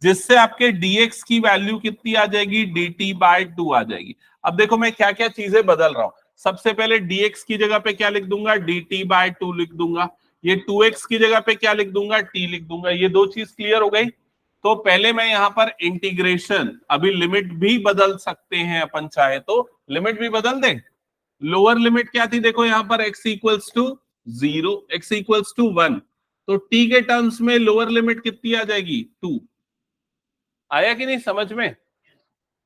जिससे आपके dx की वैल्यू कितनी आ जाएगी, dt/2 आ जाएगी। अब देखो मैं क्या क्या चीजें बदल रहा हूं। सबसे पहले dx की जगह पे क्या लिख दूंगा, dt/2 लिख दूंगा। ये 2x की जगह पे क्या लिख दूंगा, t लिख दूंगा। ये दो चीज क्लियर हो गई। तो पहले मैं यहां पर इंटीग्रेशन, अभी लिमिट भी बदल सकते हैं अपन चाहे तो, लिमिट भी बदल दें। लोअर लिमिट क्या थी, देखो यहां पर x equals to 0, x equals to 1, तो t के टर्म्स में लोअर लिमिट कितनी आ जाएगी, 2। आया कि नहीं समझ में?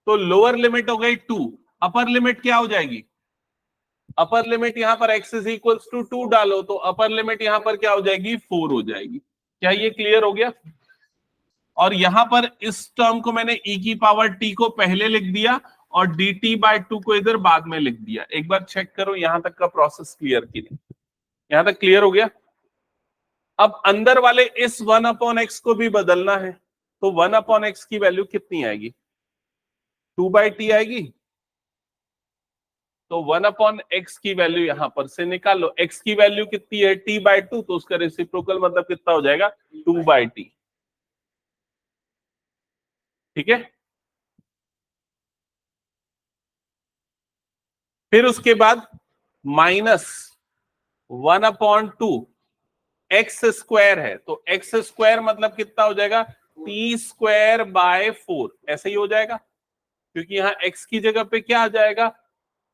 तो लोअर लिमिट हो गई 2, अपर लिमिट क्या हो जाएगी, अपर लिमिट यहां पर x इज इक्वल्स टू 2 डालो तो अपर लिमिट यहां पर क्या हो जाएगी, 4 हो जाएगी। क्या ये क्लियर हो गया? और यहां पर इस टर्म को मैंने e की पावर t को पहले लिख दिया और dt/2 को इधर बाद में लिख दिया। एक बार चेक करो यहां तक का प्रोसेस क्लियर की नहीं, यहां तक क्लियर हो गया? अब अंदर वाले इस 1/x को भी बदलना है, तो 1/x की वैल्यू कितनी आएगी, 2/t आएगी। तो 1/x की वैल्यू यहां पर से निकाल लो। x की वैल्यू कितनी है, t/2, तो उसका रेसिप्रोकल मतलब कितना हो जाएगा, 2/t। ठीक है, फिर उसके बाद -1/2, एक्स स्क्वायर है तो एक्स स्क्वायर मतलब कितना हो जाएगा, t²/4, ऐसे ही हो जाएगा। क्योंकि यहाँ x की जगह पे क्या आ जाएगा,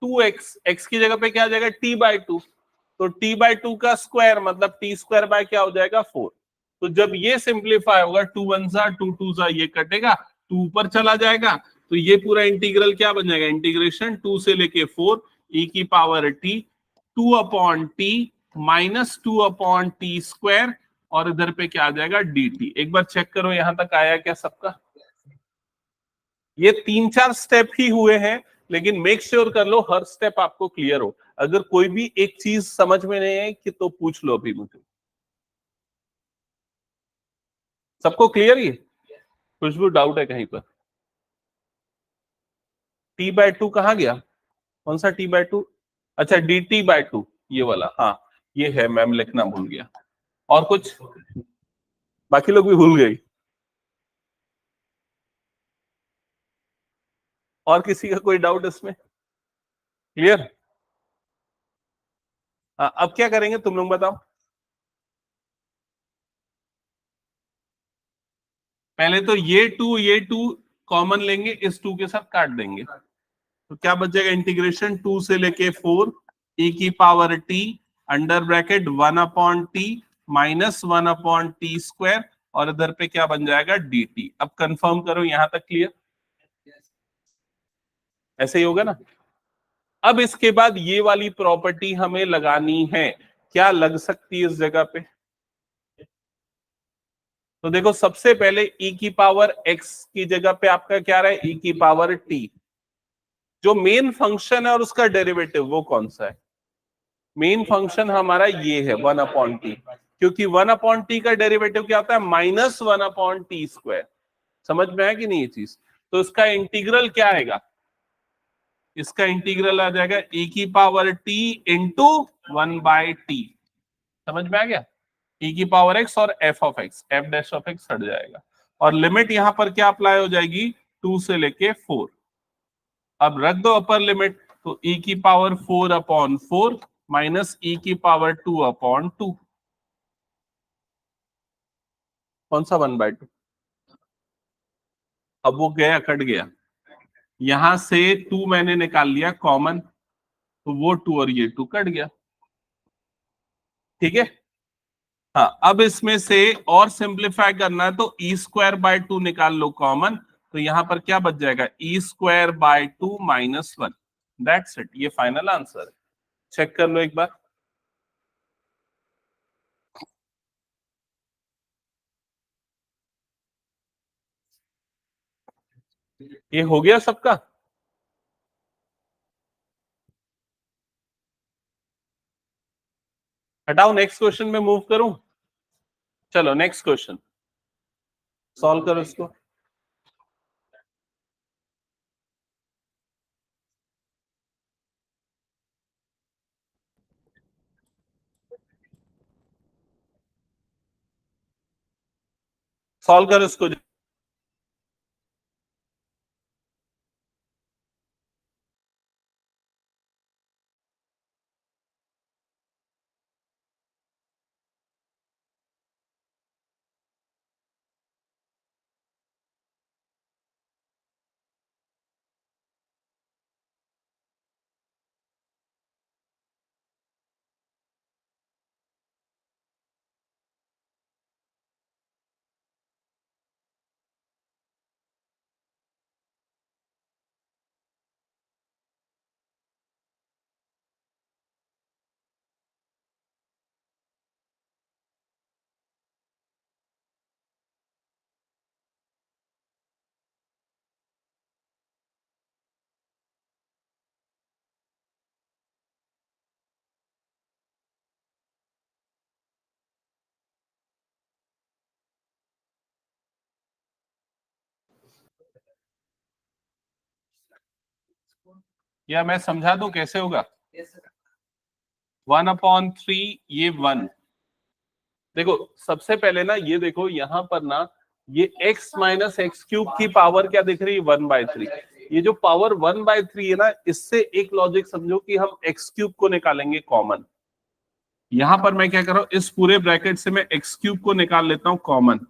2x, x की जगह पे क्या आ जाएगा, t/2, तो t/2 का स्क्वायर मतलब t² क्या हो जाएगा, 4। तो जब ये सिंप्लीफाई होगा, 2 1 जा 2 2 जा, ये कटेगा, 2 ऊपर चला जाएगा, तो ये पूरा इंटीग्रल क्या बन जाएगा, इंटीग्रेशन 2 से लेके 4 e की पावर t, 2/t -2/t², और इधर पे क्या आ जाएगा, dt। एक बार चेक करो यहां तक आया क्या सबका? ये 3 4 स्टेप ही हुए हैं, लेकिन मेक श्योर कर लो हर स्टेप आपको क्लियर हो। अगर कोई भी एक चीज समझ में नहीं है कि तो पूछ लो अभी मुझे। सबको क्लियर ही? कुछ भी डाउट है कहीं पर? t/2 कहाँ गया, कौन सा t/2? अच्छा dt/2, ये वाला, हाँ ये है, मैम लिखना भूल गया। और कुछ, बाकी लोग भी भूल गई? और किसी का कोई डाउट इसमें? क्लियर? हाँ, अब क्या करेंगे तुम लोग बताओ। पहले तो ये टू कॉमन लेंगे, इस 2 के साथ काट देंगे, तो क्या बच जाएगा, इंटीग्रेशन 2 से लेके 4 e की power t under bracket 1/t -1/t², और इधर पे क्या बन जाएगा, dt। अब कंफर्म करो यहां तक क्लियर? ऐसे ही होगा ना? अब इसके बाद ये वाली प्रॉपर्टी हमें लगानी है, क्या लग सकती है इस जगह पे? तो देखो सबसे पहले e की पावर x की जगह पे आपका क्या रहा है, e की पावर t। जो मेन फंक्शन है और उसका डेरिवेटिव वो कौन सा है, मेन फंक्शन हमारा ये है 1/t, क्योंकि 1/t का डेरिवेटिव क्या होता है, -1/t²। समझ में आया कि नहीं ये चीज? तो इसका इंटीग्रल क्या आएगा, इसका इंटीग्रल आ जाएगा e की पावर t इंटू 1/t। समझ में आ गया? e की पावर x और f(x), f' हट जाएगा, और लिमिट यहां पर क्या अप्लाई हो जाएगी, 2 से लेके 4। अब रख दो अपर लिमिट, तो e की पावर 4/4 माइनस e की पावर 2/2, कौन सा 1/2? अब वो गया, कट गया, यहां से 2 मैंने निकाल लिया कॉमन, तो वो 2 और ये 2 कट गया। ठीक है, हाँ अब इसमें से और सिंप्लीफाई करना है तो e²/2 निकाल लो कॉमन, तो यहां पर क्या बच जाएगा, e²/2 -1। दैट्स इट, ये फाइनल आंसर है। चेक कर लो एक बार। ये हो गया सबका? हटाओ, नेक्स्ट क्वेश्चन में मूव करूं? चलो नेक्स्ट क्वेश्चन सॉल्व करो इसको। सॉल्व करो इसको। या मैं समझा दूं कैसे होगा? 1/3 ये 1। देखो सबसे पहले ना ये देखो यहाँ पर ना ये x माइनस एक्स क्यूब की पावर क्या दिख रही है? 1/3। ये जो पावर 1/3 है ना, इससे एक लॉजिक समझो कि हम एक्स क्यूब को निकालेंगे कॉमन। यहां पर मैं क्या कर रहा हूं, इस पूरे ब्रैकेट से मैं एक्स क्यूब को निकाल लेता हूं कॉमन।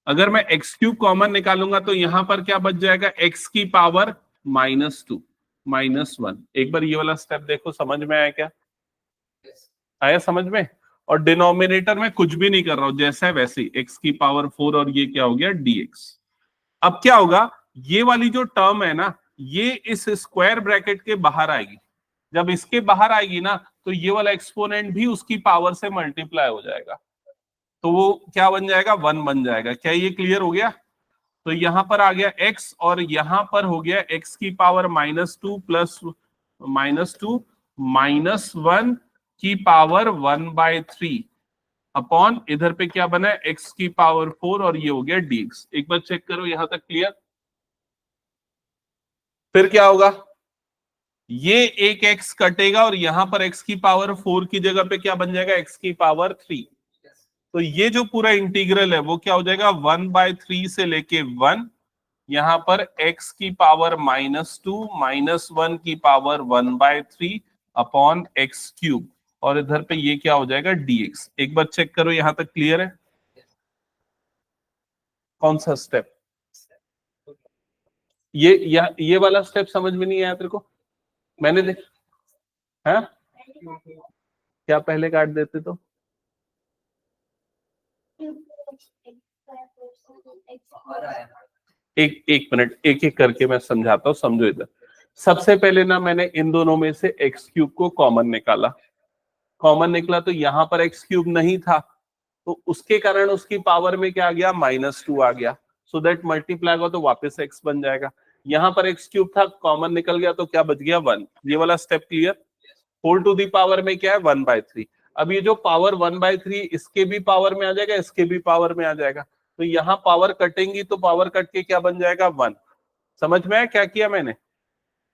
अगर मैं एक्स क्यूब कॉमन निकालूंगा तो यहां पर क्या बच जाएगा? एक्स की पावर -2 -1। एक बार ये वाला स्टेप देखो, समझ में आया क्या? आया समझ में? और डिनोमिनेटर में कुछ भी नहीं कर रहा हूं, जैसा है वैसे ही एक्स की पावर 4 और ये क्या हो गया? dx। अब क्या होगा? ये वाली जो टर्म है ना, ये इस स्क्वायर ब्रैकेट के बाहर आएगी। जब इसके बाहर आएगी ना, तो ये वाला एक्सपोनेंट भी उसकी पावर से मल्टीप्लाई हो जाएगा, तो वो क्या बन जाएगा? 1 बन जाएगा। क्या ये क्लियर हो गया? तो यहां पर आ गया x और यहां पर हो गया x की पावर -2 प्लस -2 -1 की पावर 1/3 अपॉन इधर पे क्या बना है? x की पावर 4 और ये हो गया dx। एक बार चेक करो यहां तक क्लियर? फिर क्या होगा? ये एक x कटेगा और यहां पर x की पावर 4 की जगह पे क्या बन जाएगा? x की पावर 3। तो ये जो पूरा इंटीग्रल है वो क्या हो जाएगा? 1/3 से लेके 1, यहां पर x की पावर -2 -1 की पावर 1/3 अपॉन एक्स क्यूब, और इधर पे ये क्या हो जाएगा? dx। एक बार चेक करो यहां तक क्लियर है? कौन सा स्टेप? ये वाला स्टेप समझ में नहीं आया तेरे को? मैंने देख है क्या पहले काट देते तो? एक एक मिनट, एक एक करके मैं समझाता हूँ, समझो इधर। सबसे पहले ना मैंने इन दोनों में से एक्स क्यूब को कॉमन निकाला। कॉमन निकला तो यहाँ पर एक्स क्यूब नहीं था, तो उसके कारण उसकी पावर में क्या आ गया? -2 आ गया। सो दैट मल्टीप्लाई होगा तो वापस एक्स बन जाएगा। यहाँ पर एक्स क्यूब था, कॉमन निकल गया तो क्या बच गया? 1। ये वाला step clear? Whole to the power में क्या है? 1/3। अब ये जो पावर 1/3 इसके भी पावर में आ जाएगा, इसके भी पावर में आ जाएगा, तो यहाँ पावर कटेंगी तो पावर कट के क्या बन जाएगा? 1। समझ में आया क्या किया मैंने?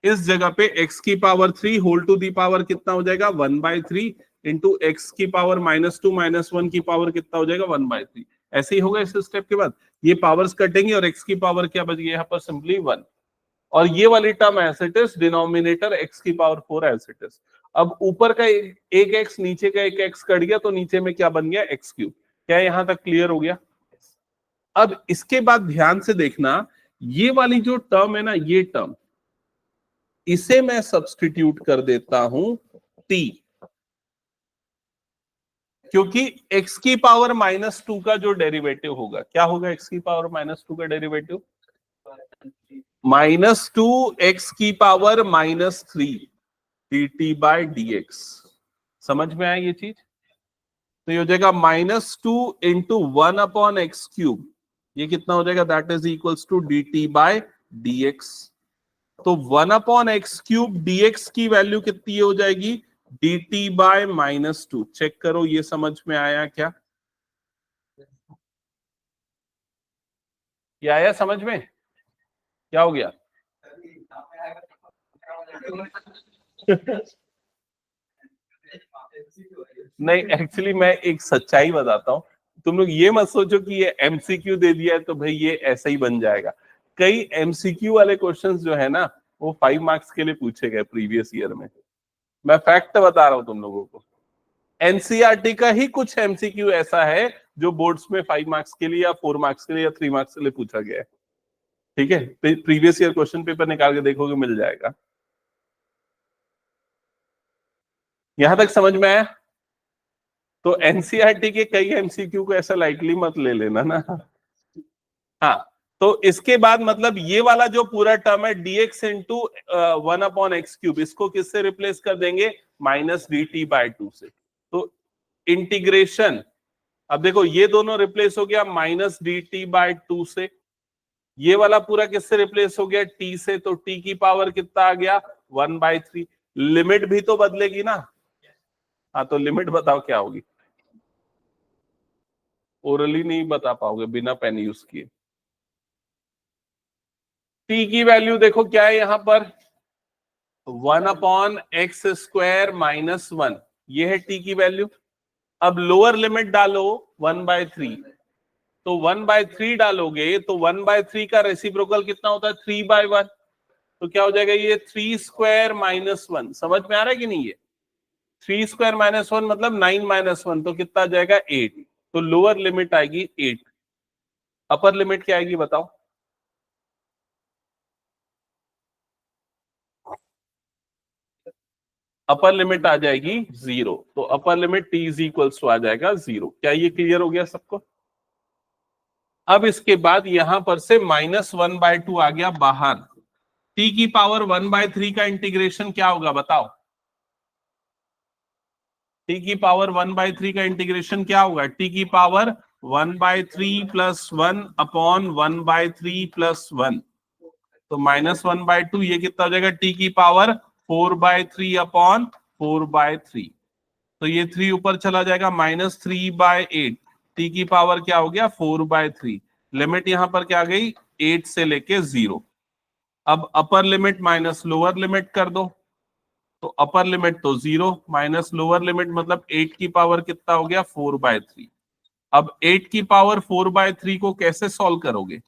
इस जगह पे x की power 3 whole to the power कितना हो जाएगा? 1/3 इंटू एक्स की पावर -2 -1 की पावर कितना हो जाएगा? 1/3। ऐसे ही होगा इस स्टेप के बाद। ये पावर्स कटेंगी और x की पावर क्या बच गई यहाँ पर? सिंपली 1। और ये वाली term as it is, denominator x की पावर 4 एज इट इज। अब ऊपर का एक x, नीचे का एक x कट गया, तो नीचे में क्या बन गया? x cube. क्या यहां तक क्लियर हो गया? अब इसके बाद ध्यान से देखना, ये वाली जो टर्म है ना, ये टर्म, इसे मैं सब्स्टिट्यूट कर देता हूं t, क्योंकि x की पावर -2 का जो डेरिवेटिव होगा, क्या होगा x की पावर -2 का डेरिवेटिव? -2 x की पावर -3 dt/dx। समझ में आया ये चीज? तो ये हो जाएगा -2 इंटू 1/x³। ये कितना हो जाएगा? That is equals to dt/dx। तो 1/x³ dx की वैल्यू कितनी हो जाएगी? dt/-2। चेक करो ये समझ में आया क्या? ये आया समझ में? क्या हो गया? नहीं, एक्चुअली मैं एक सच्चाई बताता हूँ। तुम लोग ये मत सोचो कि ये एमसीक्यू दे दिया है तो भाई ये ऐसा ही बन जाएगा। कई एमसीक्यू वाले क्वेश्चंस जो है ना, वो 5 मार्क्स के लिए पूछे गए प्रीवियस ईयर में। मैं फैक्ट बता रहा हूँ तुम लोगों को। एनसीईआरटी का ही कुछ एमसीक्यू ऐसा है जो बोर्ड्स में 5 मार्क्स के लिए या 4 मार्क्स के लिए या 3 मार्क्स के लिए पूछा गया है। ठीक है, प्रीवियस ईयर क्वेश्चन पेपर निकाल के देखोगे, मिल जाएगा। यहां तक समझ में आया? तो एनसीईआरटी के कई एमसीक्यू को ऐसा लाइटली मत ले लेना ना। हाँ, तो इसके बाद मतलब ये वाला जो पूरा टर्म है dx इंटू 1/x³, इसको किससे रिप्लेस कर देंगे? -dt/2 से। तो इंटीग्रेशन, अब देखो ये दोनों रिप्लेस हो गया -dt/2 से। ये वाला पूरा किससे रिप्लेस हो गया? t से। तो t की पावर कितना आ गया? 1/3। लिमिट भी तो बदलेगी ना। हाँ, तो लिमिट बताओ क्या होगी? ओरली नहीं बता पाओगे बिना पेन यूज किए। टी की वैल्यू देखो क्या है यहाँ पर, 1/x² - 1, ये है टी की वैल्यू। अब लोअर लिमिट डालो 1/3, तो 1/3 डालोगे तो 1/3 का रेसिप्रोकल कितना होता है, 3/1, तो क्या हो जाएगा ये 3² - 1। समझ में आ रहा है कि नहीं? ये 3² - 1 मतलब 9 - 1, तो कितना आ जाएगा 8, तो लोअर लिमिट आएगी 8। अपर लिमिट क्या आएगी बताओ? अपर लिमिट आ जाएगी 0, तो upper limit t is equals to आ जाएगा 0। क्या ये क्लियर हो गया सबको? अब इसके बाद यहां पर से -1/2 आ गया बाहर, t की पावर 1/3 का इंटीग्रेशन क्या होगा बताओ? t की पावर 1/3 का इंटीग्रेशन क्या होगा? t की पावर 1/3 + 1/1/3 + 1, तो -1/2, ये कितना हो जाएगा? t की पावर 4/3/4/3, तो ये 3 ऊपर चला जाएगा, -3/8, t की पावर क्या हो गया? 4/3। लिमिट यहां पर क्या आ गई? 8 से लेके 0। अब अपर लिमिट माइनस लोअर लिमिट कर दो, तो अपर लिमिट तो 0 माइनस लोअर लिमिट मतलब 8 की पावर कितना हो गया? 4/3। अब 8 की पावर 4/3 को कैसे सॉल्व करोगे?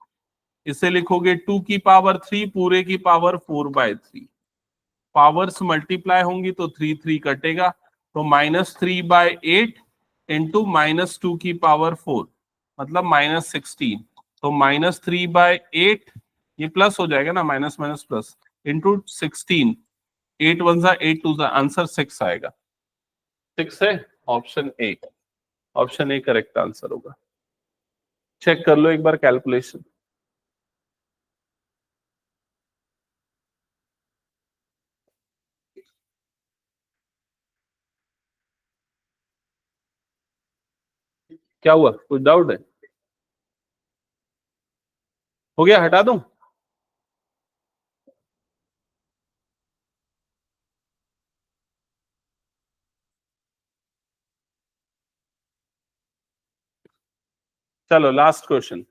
इसे लिखोगे 2 की पावर 3 पूरे की पावर 4/3, पावर्स मल्टीप्लाई होंगी तो 3 3 कटेगा, तो -3/8 इंटू -2 की पावर 4 मतलब -16, तो -3/8, ये प्लस हो जाएगा ना, माइनस माइनस प्लस, इंटू 16, 8 1 जा 8 2 जा, आंसर 6 आएगा। 6 है option A, option A correct answer होगा। चेक कर लो एक बार कैलकुलेशन। क्या हुआ, कुछ डाउट है? हो गया, हटा दूं? चलो लास्ट क्वेश्चन,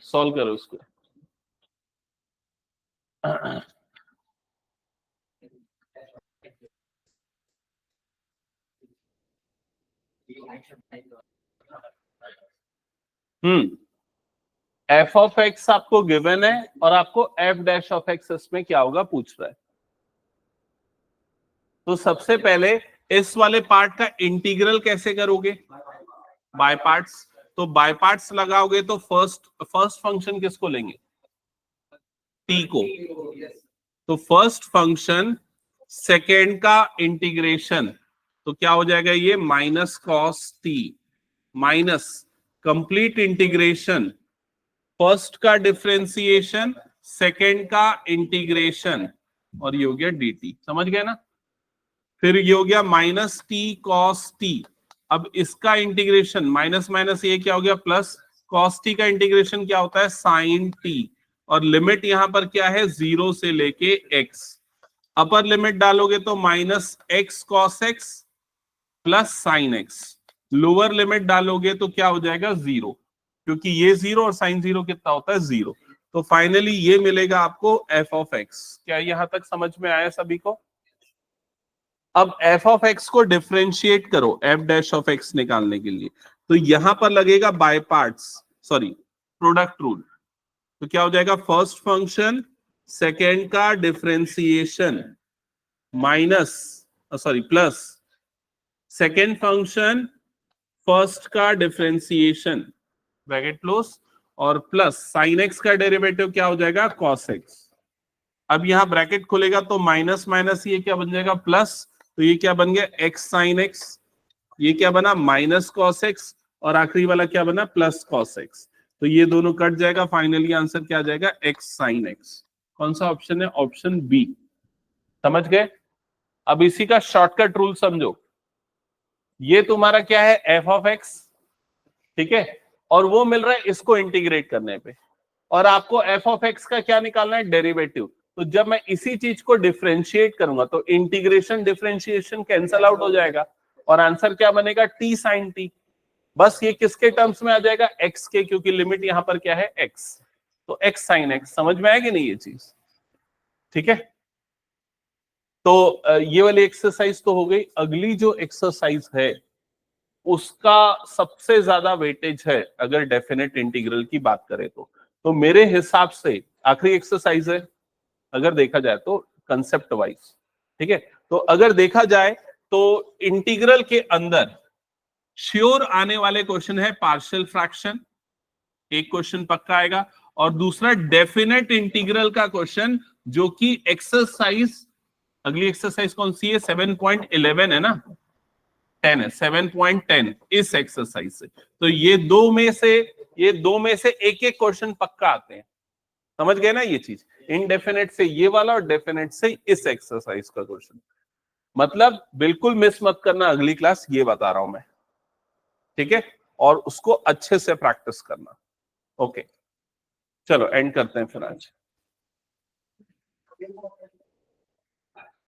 सॉल्व करो उसको। एफ ऑफ एक्स आपको गिवन है और आपको एफ डैश ऑफ एक्स इसमें क्या होगा पूछ रहा है। तो सबसे पहले इस वाले पार्ट का इंटीग्रल कैसे करोगे? बाय पार्ट्स, तो बाय पार्ट्स लगाओगे तो फर्स्ट फंक्शन किसको लेंगे? टी को, तो फर्स्ट फंक्शन सेकेंड का इंटीग्रेशन, तो क्या हो जाएगा ये minus cos T minus complete integration, first का डिफरेंशिएशन सेकेंड का इंटीग्रेशन, और ये हो गया dt। समझ गए ना? फिर ये हो गया -t cos t, अब इसका इंटीग्रेशन माइनस माइनस ये क्या हो गया प्लस, cos t का इंटीग्रेशन क्या होता है? sin t, और लिमिट यहां पर क्या है? 0 से लेके x। अपर लिमिट डालोगे तो -x cos x plus sin x, lower limit डालोगे तो क्या हो जाएगा? 0, क्योंकि ये 0 और sin 0 कितना होता है? 0। तो फाइनली ये मिलेगा आपको f ऑफ x। क्या यहां तक समझ में आया सभी को? अब f ऑफ x को डिफरेंशिएट करो f डैश ऑफ x निकालने के लिए, तो यहां पर लगेगा by parts, sorry product rule, तो क्या हो जाएगा? फर्स्ट फंक्शन सेकेंड का differentiation minus, sorry plus second function first का डिफरेंशिएशन ब्रैकेट क्लोज, और प्लस साइन एक्स का डेरिवेटिव क्या हो जाएगा? Cos x. अब यहां ब्रैकेट खुलेगा तो माइनस माइनस ये क्या बन जाएगा? प्लस, तो ये क्या बन गया? एक्स साइन एक्स, ये क्या बना? माइनस कॉस एक्स, और आखिरी वाला क्या बना? Plus cos x. तो ये दोनों कट जाएगा, फाइनली आंसर क्या आ जाएगा? X sine X. कौन सा ऑप्शन है? Option B. समझ गए? अब इसी का शॉर्टकट रूल समझो, ये तुम्हारा क्या है? एफ ऑफ एक्स, ठीक है, और वो मिल रहा है इसको इंटीग्रेट करने पे, और आपको एफ ऑफ एक्स का क्या निकालना है? डेरिवेटिव। तो जब मैं इसी चीज को डिफरेंशिएट करूंगा तो इंटीग्रेशन डिफरेंशिएशन कैंसल आउट हो जाएगा, और आंसर क्या बनेगा? T sine T. बस ये किसके टर्म्स में आ जाएगा? एक्स के, क्योंकि लिमिट यहां पर क्या है? एक्स। तो x sin x, समझ में आएगी नहीं ये चीज? ठीक है, तो ये वाली एक्सरसाइज तो हो गई। अगली जो एक्सरसाइज है उसका सबसे ज्यादा वेटेज है अगर डेफिनेट इंटीग्रल की बात करें तो मेरे हिसाब से आखिरी एक्सरसाइज है अगर देखा जाए तो कंसेप्ट वाइज। ठीक है, तो अगर देखा जाए तो इंटीग्रल के अंदर श्योर आने वाले क्वेश्चन है पार्शियल फ्रैक्शन, एक क्वेश्चन पक्का आएगा, और दूसरा डेफिनेट इंटीग्रल का क्वेश्चन जो कि एक्सरसाइज, अगली एक्सरसाइज कौन सी है? 7.11 है ना, 10 है, 7.10 इस एक्सरसाइज से। तो ये दो में से एक एक क्वेश्चन पक्का आते हैं। समझ गए ना ये चीज? इनडेफिनेट से ये वाला और डेफिनेट से इस एक्सरसाइज का क्वेश्चन। मतलब बिल्कुल मिस मत करना अगली क्लास, ये बता रहा हूं मैं। ठीक है, और उसको अच्छे से प्रैक्टिस करना। ओके, चलो एंड करते हैं फिर आज।